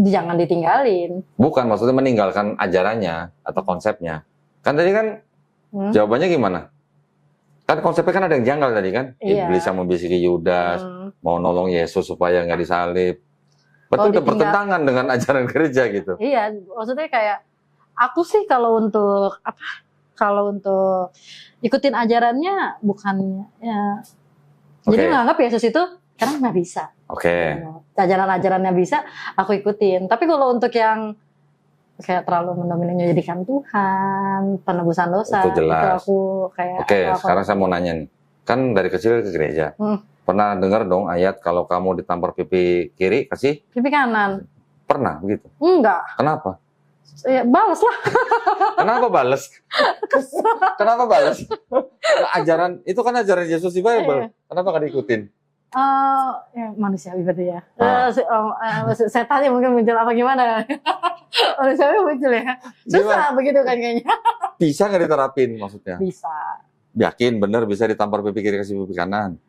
B: Jangan ditinggalin.
A: Bukan, maksudnya meninggalkan ajarannya atau konsepnya. Kan tadi kan jawabannya gimana? Kan konsepnya kan ada yang janggal tadi kan. Iblis yang membisiki Yudas, mau nolong Yesus supaya nggak disalib. Betul, udah bertentangan dengan ajaran gereja gitu.
B: Iya, maksudnya kayak aku sih kalau untuk ikutin ajarannya bukannya ya. Jadi menganggap Yesus itu karena nggak bisa. Ajaran-ajarannya bisa, aku ikutin. Tapi kalau untuk yang kayak terlalu menjadikan Tuhan, penebusan dosa,
A: itu jelas.
B: Itu aku kayak.
A: Sekarang saya mau nanya nih, kan dari kecil ke gereja, pernah dengar dong ayat kalau kamu ditampar pipi kiri kasih
B: pipi kanan?
A: Pernah begitu?
B: Enggak.
A: Kenapa?
B: Ya, balas lah.
A: Kenapa balas? Kenapa balas? Ajaran itu kan ajaran Yesus di Bible. Kenapa nggak diikutin?
B: Ya, manusiawi berarti ya. Setannya mungkin muncul apa gimana? Manusiawi muncul ya. Susah begitu kan kayaknya.
A: Bisa nggak diterapin maksudnya?
B: Bisa.
A: Yakin bener bisa ditampar pipi kiri kasih pipi kanan?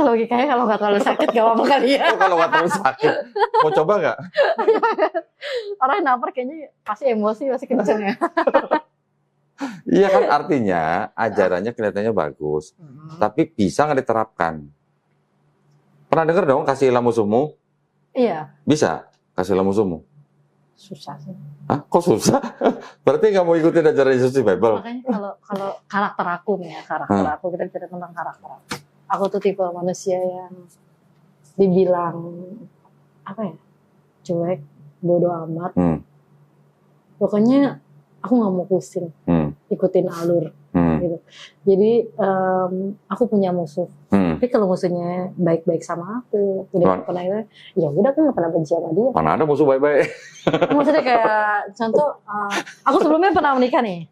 B: Logikanya kalau nggak terlalu sakit gak apa-apa kali ya.
A: Kalau nggak terlalu sakit, mau coba nggak?
B: Orang yang nampar kayaknya pasti emosi, pasti kenceng ya.
A: Iya kan, artinya ajarannya kelihatannya bagus, tapi bisa nggak diterapkan? Pernah dengar dong kasihilah musuhmu?
B: Iya.
A: Bisa kasihilah musuhmu?
B: Susah sih.
A: Hah? Kok susah? Berarti nggak mau ikutin ajaran Yesus di Bible?
B: Makanya kalau karakter aku nih ya, aku kita bicara tentang karakter aku. Aku tuh tipe manusia yang dibilang apa ya, cuek, bodoh amat. Pokoknya aku nggak mau pusing, ikutin alur. Gitu. Jadi aku punya musuh. Tapi kalau musuhnya baik-baik sama aku, tidak pernah ya udah aku nggak pernah benci sama dia.
A: Mana ada musuh baik-baik?
B: Maksudnya kayak contoh, aku sebelumnya pernah menikah nih,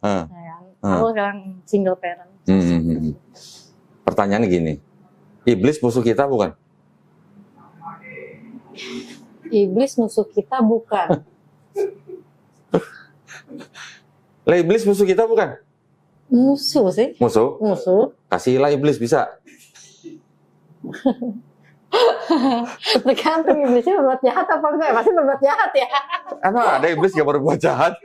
B: aku sekarang single parent.
A: Pertanyaannya gini, iblis musuh kita bukan?
B: Iblis musuh kita bukan.
A: Lah iblis musuh kita bukan?
B: Musuh sih.
A: Musuh? Kasihilah iblis bisa.
B: Tergantung iblisnya berbuat jahat apa enggak? Pasti berbuat jahat ya.
A: Emang ada iblis yang berbuat jahat?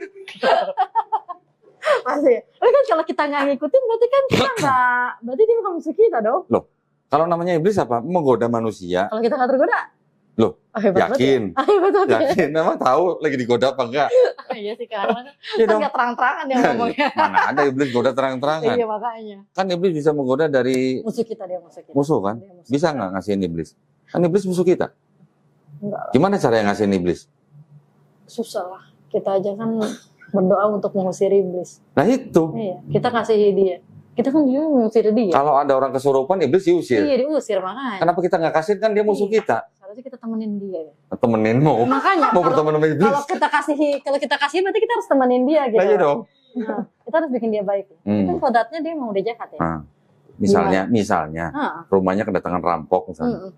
B: Pasti. Tapi kan kalau kita nggak ngikutin berarti kan kita nggak, berarti dia bukan musuh kita dong.
A: Loh, kalau namanya iblis apa? Menggoda manusia.
B: Kalau kita nggak tergoda?
A: Loh, yakin? Yakin? Memang tahu lagi digoda apa enggak?
B: Iya sih, karena kan nggak terang-terangan dia ngomongnya.
A: Mana ada iblis goda terang-terangan?
B: Iya makanya.
A: Kan iblis bisa menggoda dari
B: musuh kita, dia musuh kita.
A: Musuh kan? Bisa nggak ngasihin iblis? Kan iblis musuh kita.
B: Enggak.
A: Gimana cara yang ngasihin iblis?
B: Susah lah. Kita aja kan berdoa untuk mengusir iblis.
A: Nah itu.
B: Iya, kita kasihi dia. Kita kan juga mengusir dia.
A: Kalau ada orang kesurupan, iblis diusir.
B: Iya, diusir makanya.
A: Kenapa kita nggak kasih? Kan dia musuh kita.
B: Harusnya kita temenin dia.
A: Temenin mau?
B: Makanya.
A: Mau berteman sama iblis?
B: Kalau kita kasih berarti kita harus temenin dia gitu.
A: Nah, iya dong.
B: Nah, kita harus bikin dia baik. Itu kodratnya dia mau udah jahat ya.
A: Misalnya, rumahnya kedatangan rampok misalnya.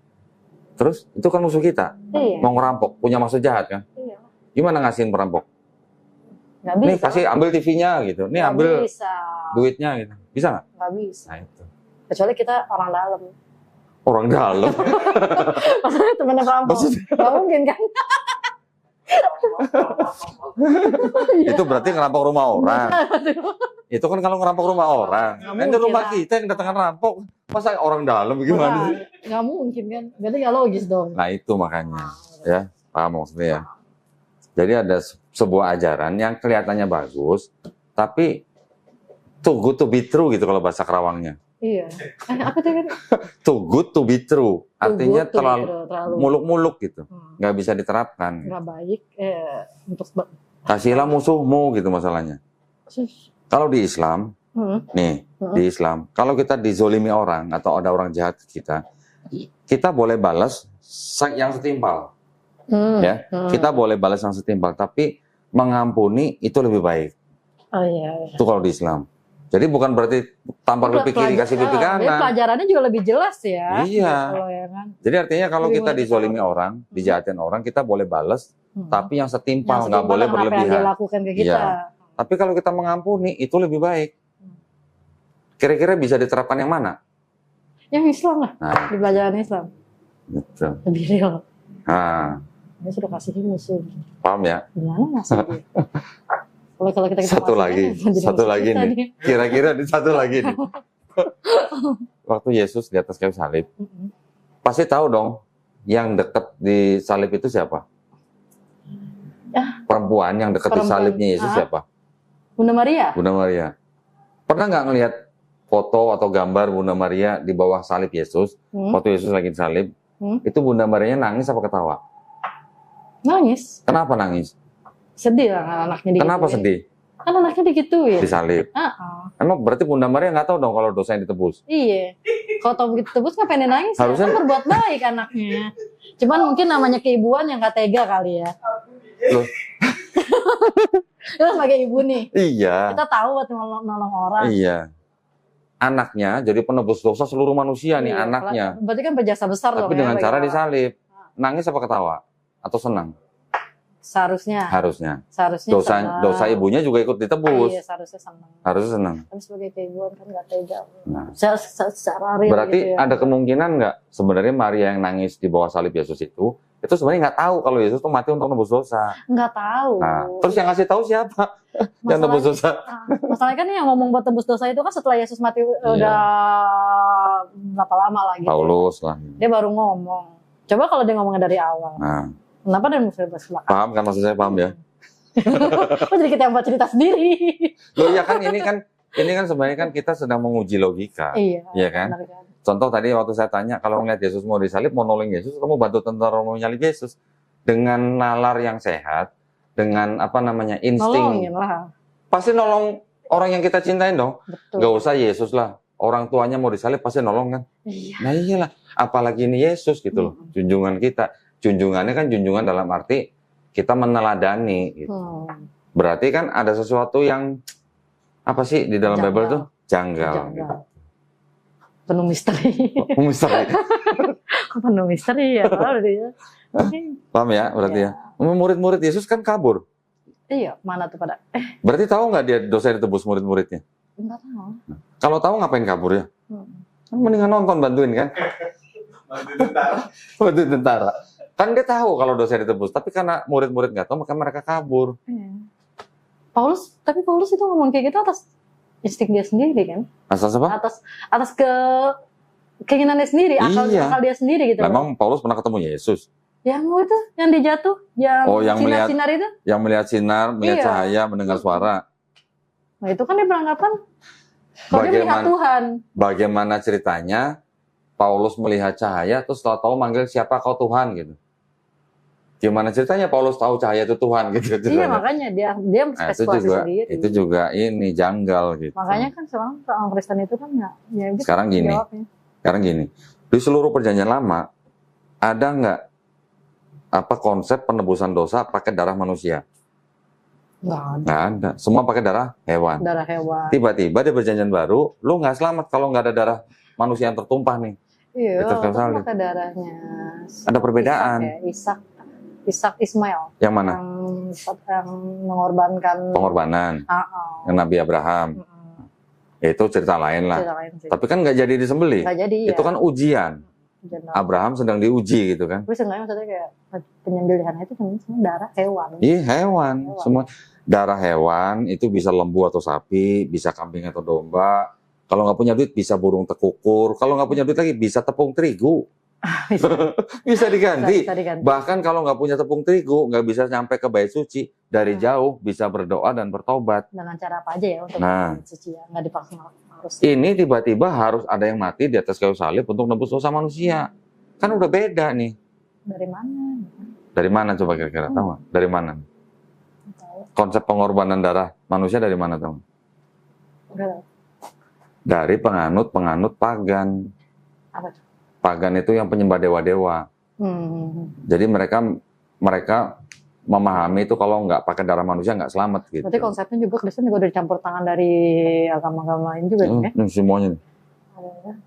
A: Terus itu kan musuh kita.
B: Iya.
A: Mau ngerampok, punya maksud jahat kan?
B: Iya.
A: Gimana ngasihin perampok?
B: Nggak bisa.
A: Nih kasih ambil TV-nya gitu. Nih
B: nggak
A: ambil
B: bisa.
A: duitnya gitu. Bisa nggak?
B: Nggak bisa.
A: Nah itu.
B: Kecuali kita orang dalam.
A: Orang dalam.
B: Maksudnya temennya perampok. Nggak mungkin kan?
A: Itu berarti ngerampok rumah orang. Itu kan kalau ngerampok rumah orang. Ini rumah kita yang kedatangan rampok. Masa orang dalam gimana sih?
B: Nggak mungkin kan? Berarti nggak logis dong.
A: Nah itu makanya. Ya, paham maksudnya ya. Jadi ada sebuah ajaran yang kelihatannya bagus, tapi too good to be true gitu kalau bahasa Kerawangnya.
B: Iya. Apa tuh kan?
A: Too good to be true. Artinya
B: Too good to be
A: terlalu
B: true,
A: muluk-muluk gitu. Nggak bisa diterapkan.
B: Nggak baik untuk
A: Kasihlah musuhmu gitu masalahnya. Kalau di Islam, di Islam, kalau kita dizolimi orang atau ada orang jahat ke kita boleh balas yang setimpal. Ya, kita boleh balas yang setimpal, tapi mengampuni itu lebih baik.
B: Oh iya.
A: Itu kalau di Islam. Jadi bukan berarti tampar pipi kiri kasih pipi kanan.
B: Pelajarannya juga lebih jelas ya.
A: Iya.
B: Ya kan?
A: Jadi artinya kalau kita dizolimi orang, dijahatin orang, kita boleh balas, tapi yang setimpal, nggak boleh berlebihan.
B: Apa yang dia lakukan ke kita.
A: Iya. Tapi kalau kita mengampuni itu lebih baik. Kira-kira bisa diterapkan yang mana?
B: Yang Islam lah.
A: Nah.
B: Di pelajaran Islam.
A: Betul.
B: Lebih real.
A: Nah.
B: Dia sudah kasih musuh.
A: Paham ya?
B: Gimana masih? Kalau kita
A: satu lagi nih. Kira-kira di satu lagi nih. Waktu Yesus di atas kayu salib, pasti tahu dong yang dekat di salib itu siapa? Perempuan yang dekat di salibnya Yesus siapa?
B: Bunda Maria.
A: Bunda Maria. Pernah nggak ngelihat foto atau gambar Bunda Maria di bawah salib Yesus? Waktu Yesus lagi disalib, itu Bunda Marianya nangis apa ketawa?
B: Nangis.
A: Kenapa nangis?
B: Sedih lah anaknya digituin.
A: Kenapa sedih?
B: Kan anaknya digituin.
A: Disalib. Emang berarti Bunda Maria nggak tahu dong kalau dosanya ditebus? Iya.
B: Kalau tahu ditebus ngapain dia nangis?
A: Harusnya
B: kan berbuat baik anaknya. Cuman mungkin namanya keibuan yang nggak tega kali ya.
A: Loh.
B: Itu sebagai ibu nih.
A: Iya.
B: Kita tahu buat nolong orang.
A: Iya. Anaknya jadi penebus dosa seluruh manusia nih anaknya.
B: Berarti kan berjasa besar
A: dong. Tapi dengan cara disalib. Nangis apa ketawa? Atau senang?
B: Seharusnya.
A: Dosa ibunya juga ikut ditebus.
B: Iya, seharusnya senang.
A: Harusnya senang.
B: Tapi sebagai keibuan kan nggak tega. Nah. Secara real
A: berarti
B: gitu ya.
A: Ada kemungkinan nggak sebenarnya Maria yang nangis di bawah salib Yesus itu sebenarnya nggak tahu kalau Yesus tuh mati untuk nebus dosa.
B: Nggak tahu.
A: Nah, terus yang ngasih tahu siapa? Yang nebus dosa.
B: Masalahnya kan yang ngomong buat tebus dosa itu kan setelah Yesus mati udah berapa lama lah gitu.
A: Paulus lah.
B: Dia baru ngomong. Coba kalau dia ngomongnya dari awal.
A: Nah.
B: Kenapa dia mesti belakang?
A: Paham kan maksud saya, paham ya?
B: Oh, jadi kita yang buat cerita sendiri.
A: Loh ya kan ini kan sebenarnya kan kita sedang menguji logika. Iya kan? Contoh tadi waktu saya tanya kalau ngeliat Yesus mau disalib, mau nolong Yesus, kamu bantu tentara mau nyalib Yesus dengan nalar yang sehat, dengan insting.
B: Nolongin lah.
A: Pasti nolong orang yang kita cintain dong.
B: Betul.
A: Gak usah Yesus lah. Orang tuanya mau disalib pasti nolong kan?
B: Iya.
A: Nah iyalah, apalagi ini Yesus gitu loh, junjungan kita. Junjungannya kan junjungan dalam arti kita meneladani gitu. Berarti kan ada sesuatu yang apa sih di dalam Bible tuh? Janggal. Gitu.
B: Penuh misteri. Penuh misteri ya.
A: Paham ya berarti ya? Murid-murid Yesus kan kabur.
B: Iya, mana tuh pada?
A: Berarti tahu nggak dia dosa ditebus murid-muridnya?
B: Enggak tahu.
A: Kalau tahu ngapain kabur ya? Mendingan nonton bantuin kan? Bantuin tentara. Kan dia tahu kalau dosa ditebus, tapi karena murid-murid nggak tahu, maka mereka kabur.
B: Tapi Paulus itu ngomong kayak gitu atas insting dia sendiri kan?
A: Atas apa?
B: Atas keinginannya sendiri, akal dia sendiri gitu.
A: Memang Paulus pernah ketemu Yesus?
B: Yang itu, yang dia jatuh, yang sinar-sinar itu?
A: Yang melihat sinar, melihat cahaya, mendengar suara.
B: Nah itu kan dia beranggapan kalau dia melihat Tuhan.
A: Bagaimana ceritanya Paulus melihat cahaya, terus tahu manggil siapa kau Tuhan gitu? Gimana ceritanya Paulus tahu cahaya itu Tuhan gitu?
B: Iya makanya dia spekulasi sendiri.
A: Itu juga ini janggal gitu.
B: Makanya kan seorang Kristen itu kan nggak. Ya,
A: sekarang gini, di seluruh perjanjian lama ada nggak konsep penebusan dosa pakai darah manusia? Nggak ada. Semua pakai darah hewan.
B: Darah hewan.
A: Tiba-tiba di perjanjian baru, lu nggak selamat kalau nggak ada darah manusia yang tertumpah nih.
B: Iya. Pakai darahnya.
A: Ada perbedaan.
B: Ishak Ismail.
A: Yang mana?
B: Yang mengorbankan.
A: Pengorbanan. Yang Nabi Abraham. Itu cerita lain lah. Tapi kan nggak jadi disembelih.
B: Nggak jadi.
A: Itu kan ujian. Abraham sedang diuji gitu kan.
B: Tapi sebenarnya maksudnya kayak penyembelihan itu semua darah hewan.
A: Iya hewan. Semua darah hewan itu bisa lembu atau sapi, bisa kambing atau domba. Kalau nggak punya duit bisa burung tekukur. Kalau nggak punya duit lagi bisa tepung terigu. Bisa diganti. Bahkan kalau nggak punya tepung terigu, nggak bisa nyampe ke bait suci, dari jauh bisa berdoa dan bertobat.
B: Dengan cara apa aja ya untuk suci ya, nggak dipaksa
A: Ini tiba-tiba harus ada yang mati di atas kayu salib untuk nebus dosa manusia. Kan udah beda nih.
B: Dari mana?
A: Dari mana coba kira-kira tahu nggak? Dari mana? Konsep pengorbanan darah manusia dari mana tahu? Dari penganut pagan.
B: Apa?
A: Pagan itu yang penyembah dewa-dewa. Jadi mereka memahami itu kalau nggak pakai darah manusia nggak selamat gitu.
B: Berarti konsepnya juga Kristen juga udah dicampur tangan dari agama-agama lain juga ya?
A: Semuanya.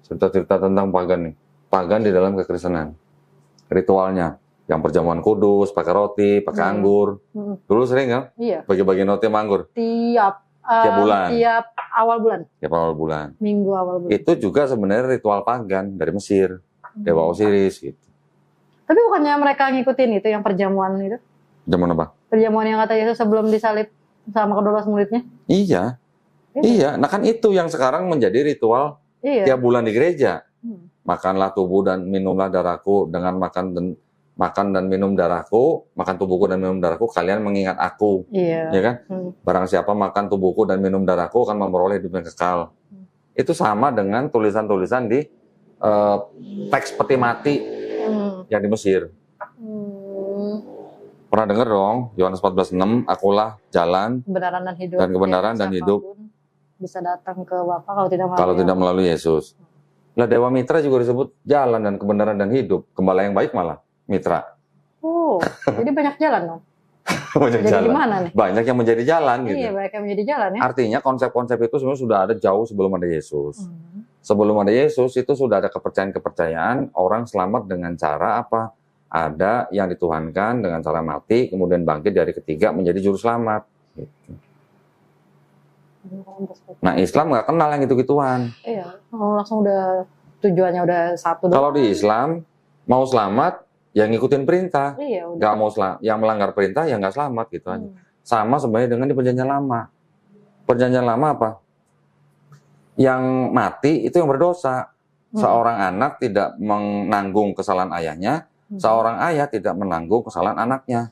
A: Cerita-cerita tentang pagan nih. Pagan di dalam kekristenan. Ritualnya. Yang perjamuan kudus, pakai roti, pakai anggur. Dulu sering kan?
B: Iya.
A: Bagi-bagi roti sama anggur.
B: Tiap bulan. Tiap awal bulan.
A: Tiap awal bulan.
B: Minggu awal bulan.
A: Itu juga sebenarnya ritual pagan dari Mesir. Dewa Osiris gitu. Tapi
B: bukannya mereka ngikutin itu yang perjamuan itu?
A: Perjamuan apa?
B: Perjamuan yang kata Yesus sebelum disalib sama ke-12 muridnya?
A: Iya. Iya. Nah kan itu yang sekarang menjadi ritual tiap bulan di gereja. Makanlah tubuh dan minumlah darahku dengan makan dan minum darahku, makan tubuhku dan minum darahku, kalian mengingat aku. Iya. Ya kan? Barang siapa makan tubuhku dan minum darahku akan memperoleh hidup yang kekal. Itu sama dengan tulisan-tulisan di teks peti mati yang di Mesir. Pernah dengar dong, Yohanes 14:6, akulah jalan,
B: kebenaran dan hidup.
A: Dan kebenaran dan hidup.
B: Bisa datang ke Bapa kalau
A: tidak melalui Yesus. Lah Dewa Mitra juga disebut jalan dan kebenaran dan hidup. Gembala yang baik malah Mitra.
B: Oh, jadi banyak jalan dong.
A: Banyak
B: jadi
A: jalan.
B: Gimana nih?
A: Banyak yang menjadi jalan gitu.
B: Iya, banyak yang menjadi jalan ya.
A: Artinya konsep-konsep itu sebenarnya sudah ada jauh sebelum ada Yesus. Sebelum ada Yesus itu sudah ada kepercayaan-kepercayaan orang selamat dengan cara apa? Ada yang dituhankan dengan cara mati, kemudian bangkit dari ketiga menjadi juru selamat. Gitu. Nah Islam nggak kenal yang gitu-gituan.
B: Iya, langsung udah tujuannya udah satu.
A: Kalau di Islam mau selamat, yang ngikutin perintah.
B: Iya,
A: nggak mau yang melanggar perintah ya nggak selamat gitu aja. Sama sebenarnya dengan di Perjanjian Lama. Perjanjian Lama apa? Yang mati itu yang berdosa. Seorang anak tidak menanggung kesalahan ayahnya. Seorang ayah tidak menanggung kesalahan anaknya.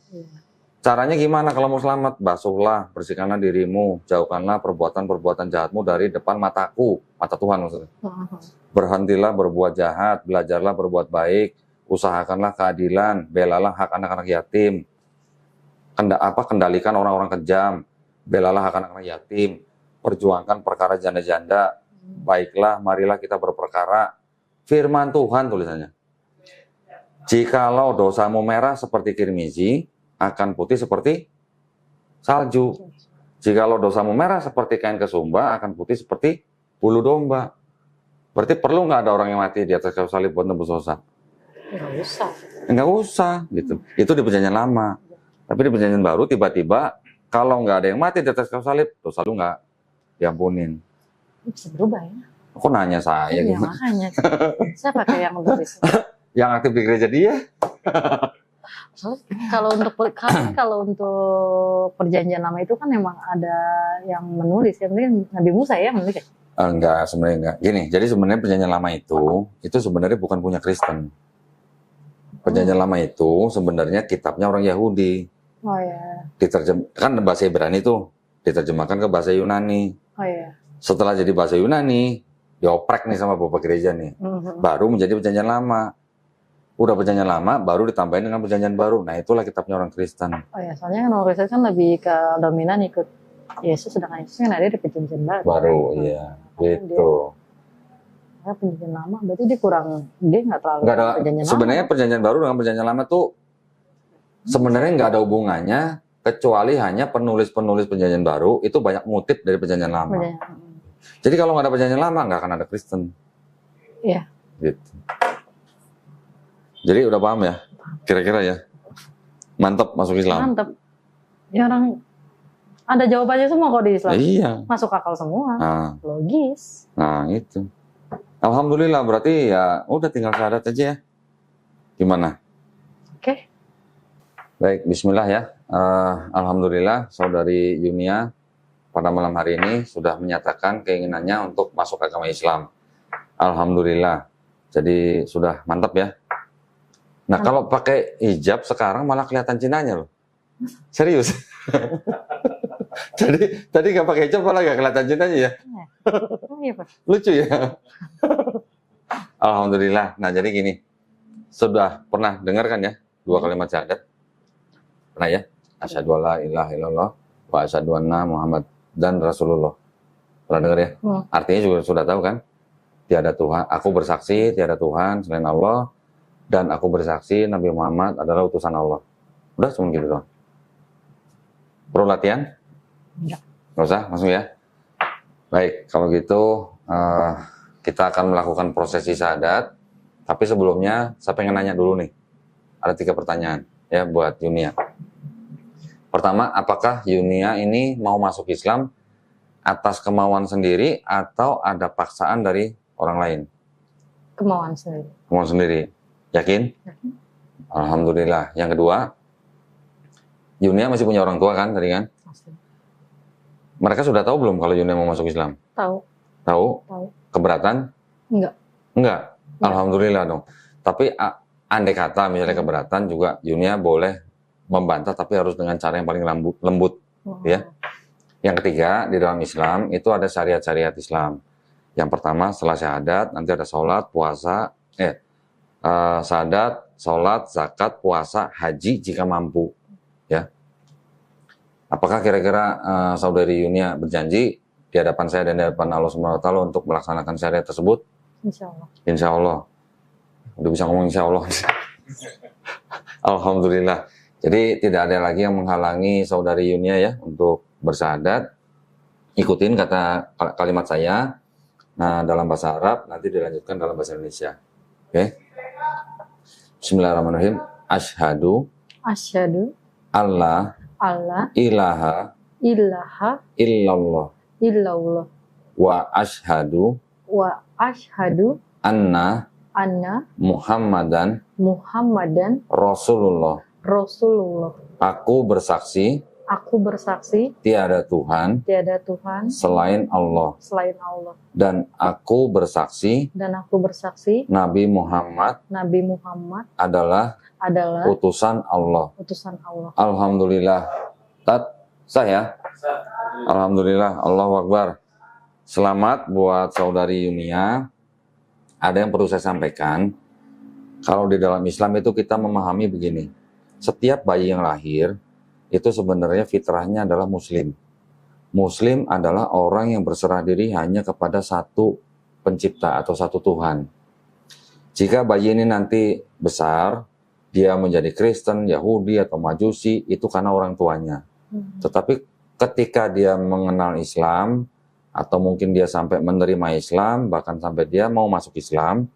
A: Caranya gimana kalau mau selamat? Basuhlah, bersihkanlah dirimu, jauhkanlah perbuatan-perbuatan jahatmu dari depan mataku, mata Tuhan maksudnya. Berhentilah berbuat jahat, belajarlah berbuat baik, usahakanlah keadilan, belalah hak anak-anak yatim, kendalikan orang-orang kejam, belalah hak anak-anak yatim, perjuangkan perkara janda-janda, baiklah, marilah kita berperkara. Firman Tuhan tulisannya. Jikalau dosamu merah seperti kirmizi, akan putih seperti salju. Jikalau dosamu merah seperti kain kesumba, akan putih seperti bulu domba. Berarti perlu nggak ada orang yang mati di atas kayu salib buat nebus dosa?
B: Nggak usah.
A: Nggak usah, gitu. Itu di Perjanjian Lama. Tapi di Perjanjian Baru tiba-tiba kalau nggak ada yang mati di atas kayu salib, dosa lu nggak diampunin.
B: Bisa berubah ya?
A: Kok nanya saya?
B: Iya, makanya. Siapa kayak yang nulis?
A: Yang aktif di gereja dia.
B: Kalau untuk Perjanjian Lama itu kan memang ada yang menulis, yang penting Nabi Musa ya yang menulis.
A: Enggak, sebenarnya enggak. Gini, jadi sebenarnya Perjanjian Lama itu sebenarnya bukan punya Kristen. Perjanjian Lama itu sebenarnya kitabnya orang Yahudi.
B: Oh ya.
A: Kan bahasa Ibrani itu diterjemahkan ke bahasa Yunani.
B: Oh ya.
A: Setelah jadi bahasa Yunani, dioprek nih sama Bapak Gereja nih. Baru menjadi Perjanjian Lama. Udah Perjanjian Lama, baru ditambahin dengan Perjanjian Baru. Nah, itulah kitabnya orang Kristen.
B: Oh ya, soalnya kan orang Kristen kan lebih ke dominan ikut Yesus, sedangkan Yesus kan ada di Perjanjian Baru.
A: Baru, iya. Gitu.
B: Dia, Perjanjian Lama, berarti dia nggak terlalu
A: Perjanjian Lama. Sebenarnya Perjanjian Baru dengan Perjanjian Lama tuh sebenarnya nggak ada hubungannya, kecuali hanya penulis-penulis Perjanjian Baru itu banyak ngutip dari Perjanjian Lama. Jadi kalau nggak ada Perjanjian Lama, nggak akan ada Kristen.
B: Iya.
A: Gitu. Jadi udah paham ya? Kira-kira ya? Mantap masuk Islam.
B: Mantap. Ya orang ada jawabannya semua kok di Islam.
A: Iya.
B: Masuk akal semua. Logis.
A: Nah itu. Alhamdulillah berarti ya udah tinggal syahadat aja ya. Gimana?
B: Oke.
A: Baik, bismillah ya. Alhamdulillah saudari Yunia pada malam hari ini sudah menyatakan keinginannya untuk masuk agama Islam. Alhamdulillah. Jadi sudah mantap ya. Nah kalau pakai hijab sekarang malah kelihatan Cinanya loh. Serius. Tadi nggak pakai hijab malah nggak kelihatan Cinanya ya.
B: Iya, Pak.
A: Lucu ya. Alhamdulillah. Nah, jadi gini. Sudah pernah dengar kan ya 2 kalimat syahadat? Pernah ya? Asyhadu alla ilaha illallah wa asyhadu anna Muhammad dan Rasulullah. Pernah dengar ya? Artinya juga sudah tahu kan? Tiada Tuhan, aku bersaksi tiada Tuhan selain Allah, dan aku bersaksi Nabi Muhammad adalah utusan Allah. Udah cuma gitu doang. Perlu latihan?
B: Enggak.
A: Nggak usah, langsung ya. Baik, kalau gitu kita akan melakukan prosesi syahadat. Tapi sebelumnya saya pengen nanya dulu nih. Ada 3 pertanyaan ya buat Yunia. Pertama, apakah Yunia ini mau masuk Islam atas kemauan sendiri atau ada paksaan dari orang lain?
B: Kemauan sendiri.
A: Kemauan sendiri. Yakin?
B: Yakin.
A: Alhamdulillah. Yang kedua, Yunia masih punya orang tua kan tadi kan?
B: Pasti.
A: Mereka sudah tahu belum kalau Yunia mau masuk Islam?
B: Tahu.
A: Tahu?
B: Tahu.
A: Keberatan?
B: Enggak.
A: Enggak.
B: Ya.
A: Alhamdulillah dong. Tapi andai kata misalnya keberatan juga Yunia boleh membantah tapi harus dengan cara yang paling lembut ya. Yang ketiga, di dalam Islam itu ada syariat-syariat Islam. Yang pertama setelah syahadat nanti ada sholat, puasa, syahadat, sholat, zakat, puasa, haji jika mampu ya. Apakah kira-kira saudari Yunia berjanji di hadapan saya dan di hadapan Allah Subhanahu wa taala untuk melaksanakan syariat tersebut?
B: Insya Allah.
A: Insya Allah. Udah bisa ngomong insya Allah. Alhamdulillah. Jadi tidak ada lagi yang menghalangi saudari Yunia ya untuk bersyahadat. Ikutin kata kalimat saya. Nah, dalam bahasa Arab nanti dilanjutkan dalam bahasa Indonesia. Oke. Bismillahirrahmanirrahim. Asyhadu alla ilaha illallah wa asyhadu anna Muhammadan Rasulullah. Aku bersaksi tiada Tuhan selain Allah. Dan aku bersaksi Nabi Muhammad adalah utusan Allah. Alhamdulillah. Saya. Alhamdulillah. Allahu Akbar. Selamat buat saudari Yunia. Ada yang perlu saya sampaikan. Kalau di dalam Islam itu kita memahami begini. Setiap bayi yang lahir itu sebenarnya fitrahnya adalah muslim. Muslim adalah orang yang berserah diri hanya kepada satu pencipta atau satu Tuhan. Jika bayi ini nanti besar, dia menjadi Kristen, Yahudi atau Majusi, itu karena orang tuanya. Tetapi ketika dia mengenal Islam, atau mungkin dia sampai menerima Islam, bahkan sampai dia mau masuk Islam,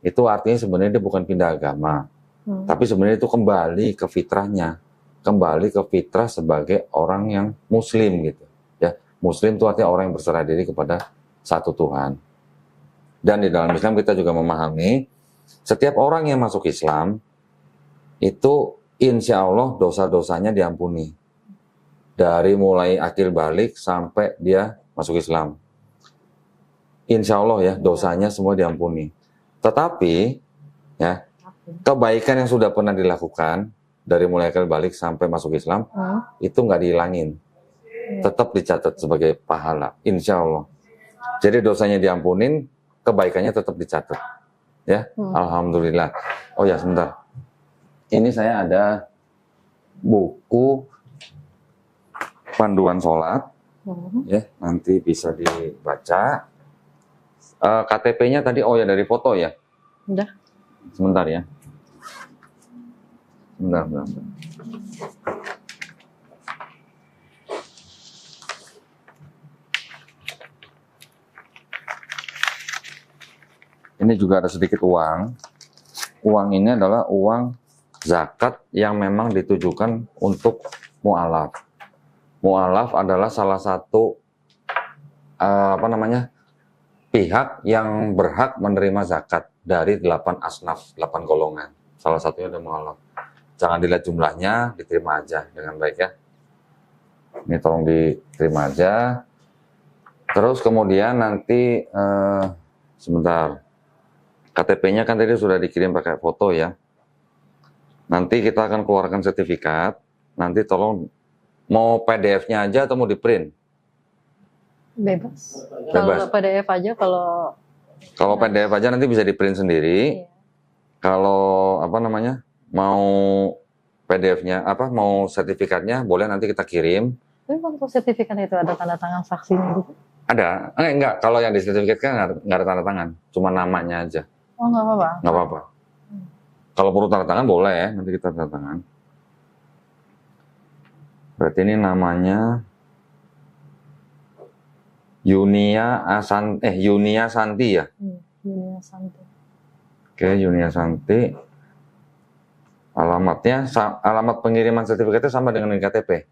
A: itu artinya sebenarnya dia bukan pindah agama. Tapi sebenarnya itu kembali ke fitrahnya. Kembali ke fitrah sebagai orang yang muslim gitu. Ya, muslim itu artinya orang yang berserah diri kepada satu Tuhan. Dan di dalam Islam kita juga memahami, setiap orang yang masuk Islam, itu insya Allah dosa-dosanya diampuni. Dari mulai akil balik sampai dia masuk Islam. Insya Allah ya, dosanya semua diampuni. Tetapi, ya, kebaikan yang sudah pernah dilakukan, dari mulai akil balik sampai masuk Islam, itu nggak dihilangin. Tetap dicatat sebagai pahala, insya Allah. Jadi dosanya diampunin, kebaikannya tetap dicatat. Ya, Alhamdulillah. Oh ya, sebentar. Ini saya ada buku panduan sholat. Ya, nanti bisa dibaca. KTP-nya tadi, oh ya dari foto ya.
B: Udah.
A: Sebentar ya. Sebentar. Ini juga ada sedikit uang. Uang ini adalah uang zakat yang memang ditujukan untuk mu'alaf. Mu'alaf adalah salah satu pihak yang berhak menerima zakat dari 8 asnaf, 8 golongan. Salah satunya adalah mu'alaf. Jangan dilihat jumlahnya, diterima aja dengan baik ya. Ini tolong diterima aja. Terus kemudian nanti sebentar. KTP-nya kan tadi sudah dikirim pakai foto ya. Nanti kita akan keluarkan sertifikat. Nanti tolong mau PDF-nya aja atau mau di print?
B: Bebas.
A: Bebas.
B: Kalau PDF aja,
A: Kalau PDF aja nanti bisa di print sendiri.
B: iya.
A: Kalau apa namanya, mau PDF-nya mau sertifikatnya boleh nanti kita kirim.
B: Tapi untuk sertifikat itu ada tanda tangan saksinya gitu?
A: Ada, enggak. Kalau yang di sertifikat kan nggak ada tanda tangan, cuma namanya aja.
B: Oh, nggak apa-apa.
A: Nggak apa-apa. Kalau perlu tanda tangan boleh ya, nanti kita tanda tangan. Berarti ini namanya Yunia Santi ya?
B: Yunia Santi.
A: Oke, Yunia Santi. Alamatnya, alamat pengiriman sertifikatnya sama dengan KTP?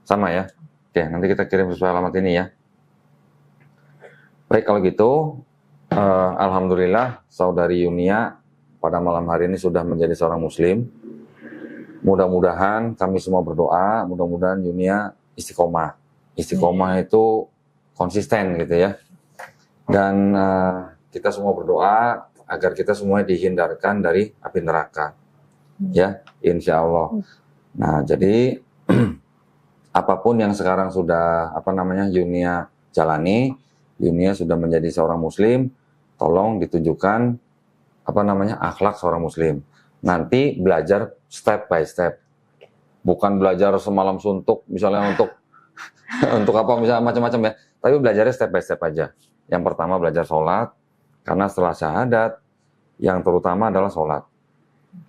A: Sama ya? Oke, nanti kita kirim sesuai alamat ini ya. Baik, kalau gitu, alhamdulillah saudari Yunia pada malam hari ini sudah menjadi seorang muslim. Mudah-mudahan kami semua berdoa, mudah-mudahan Yunia istiqomah. Istiqomah itu konsisten gitu ya. Dan kita semua berdoa agar kita semua dihindarkan dari api neraka. Ya, insya Allah. Nah, jadi apapun yang sekarang sudah Yunia jalani, Yunia sudah menjadi seorang muslim, tolong ditunjukkan akhlak seorang muslim. Nanti belajar step by step. Bukan belajar semalam suntuk misalnya untuk misalnya macam-macam ya. Tapi belajarnya step by step aja. Yang pertama belajar sholat, karena setelah syahadat yang terutama adalah sholat.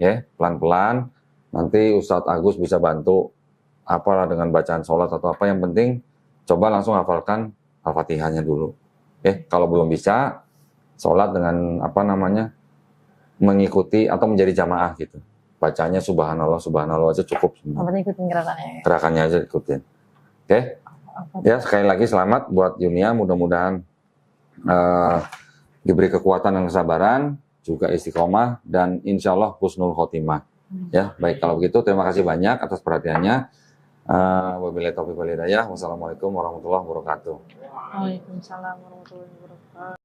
A: Ya, pelan-pelan nanti Ustadz Agus bisa bantu apalah dengan bacaan sholat atau apa, yang penting coba langsung hafalkan Al-Fatihahnya dulu. Kalau belum bisa, sholat dengan mengikuti atau menjadi jamaah gitu. Bacanya subhanallah aja cukup.
B: Apa ikutin gerakannya?
A: Gerakannya aja ikutin. Oke? Ya, sekali lagi selamat buat Yunia, mudah-mudahan diberi kekuatan dan kesabaran, juga istiqomah, dan insya Allah husnul khotimah. Ya, baik, kalau begitu terima kasih banyak atas perhatiannya. Wabillahi taufiq wal hidayah. Wassalamualaikum warahmatullahi wabarakatuh.
B: Waalaikumsalam warahmatullahi wabarakatuh.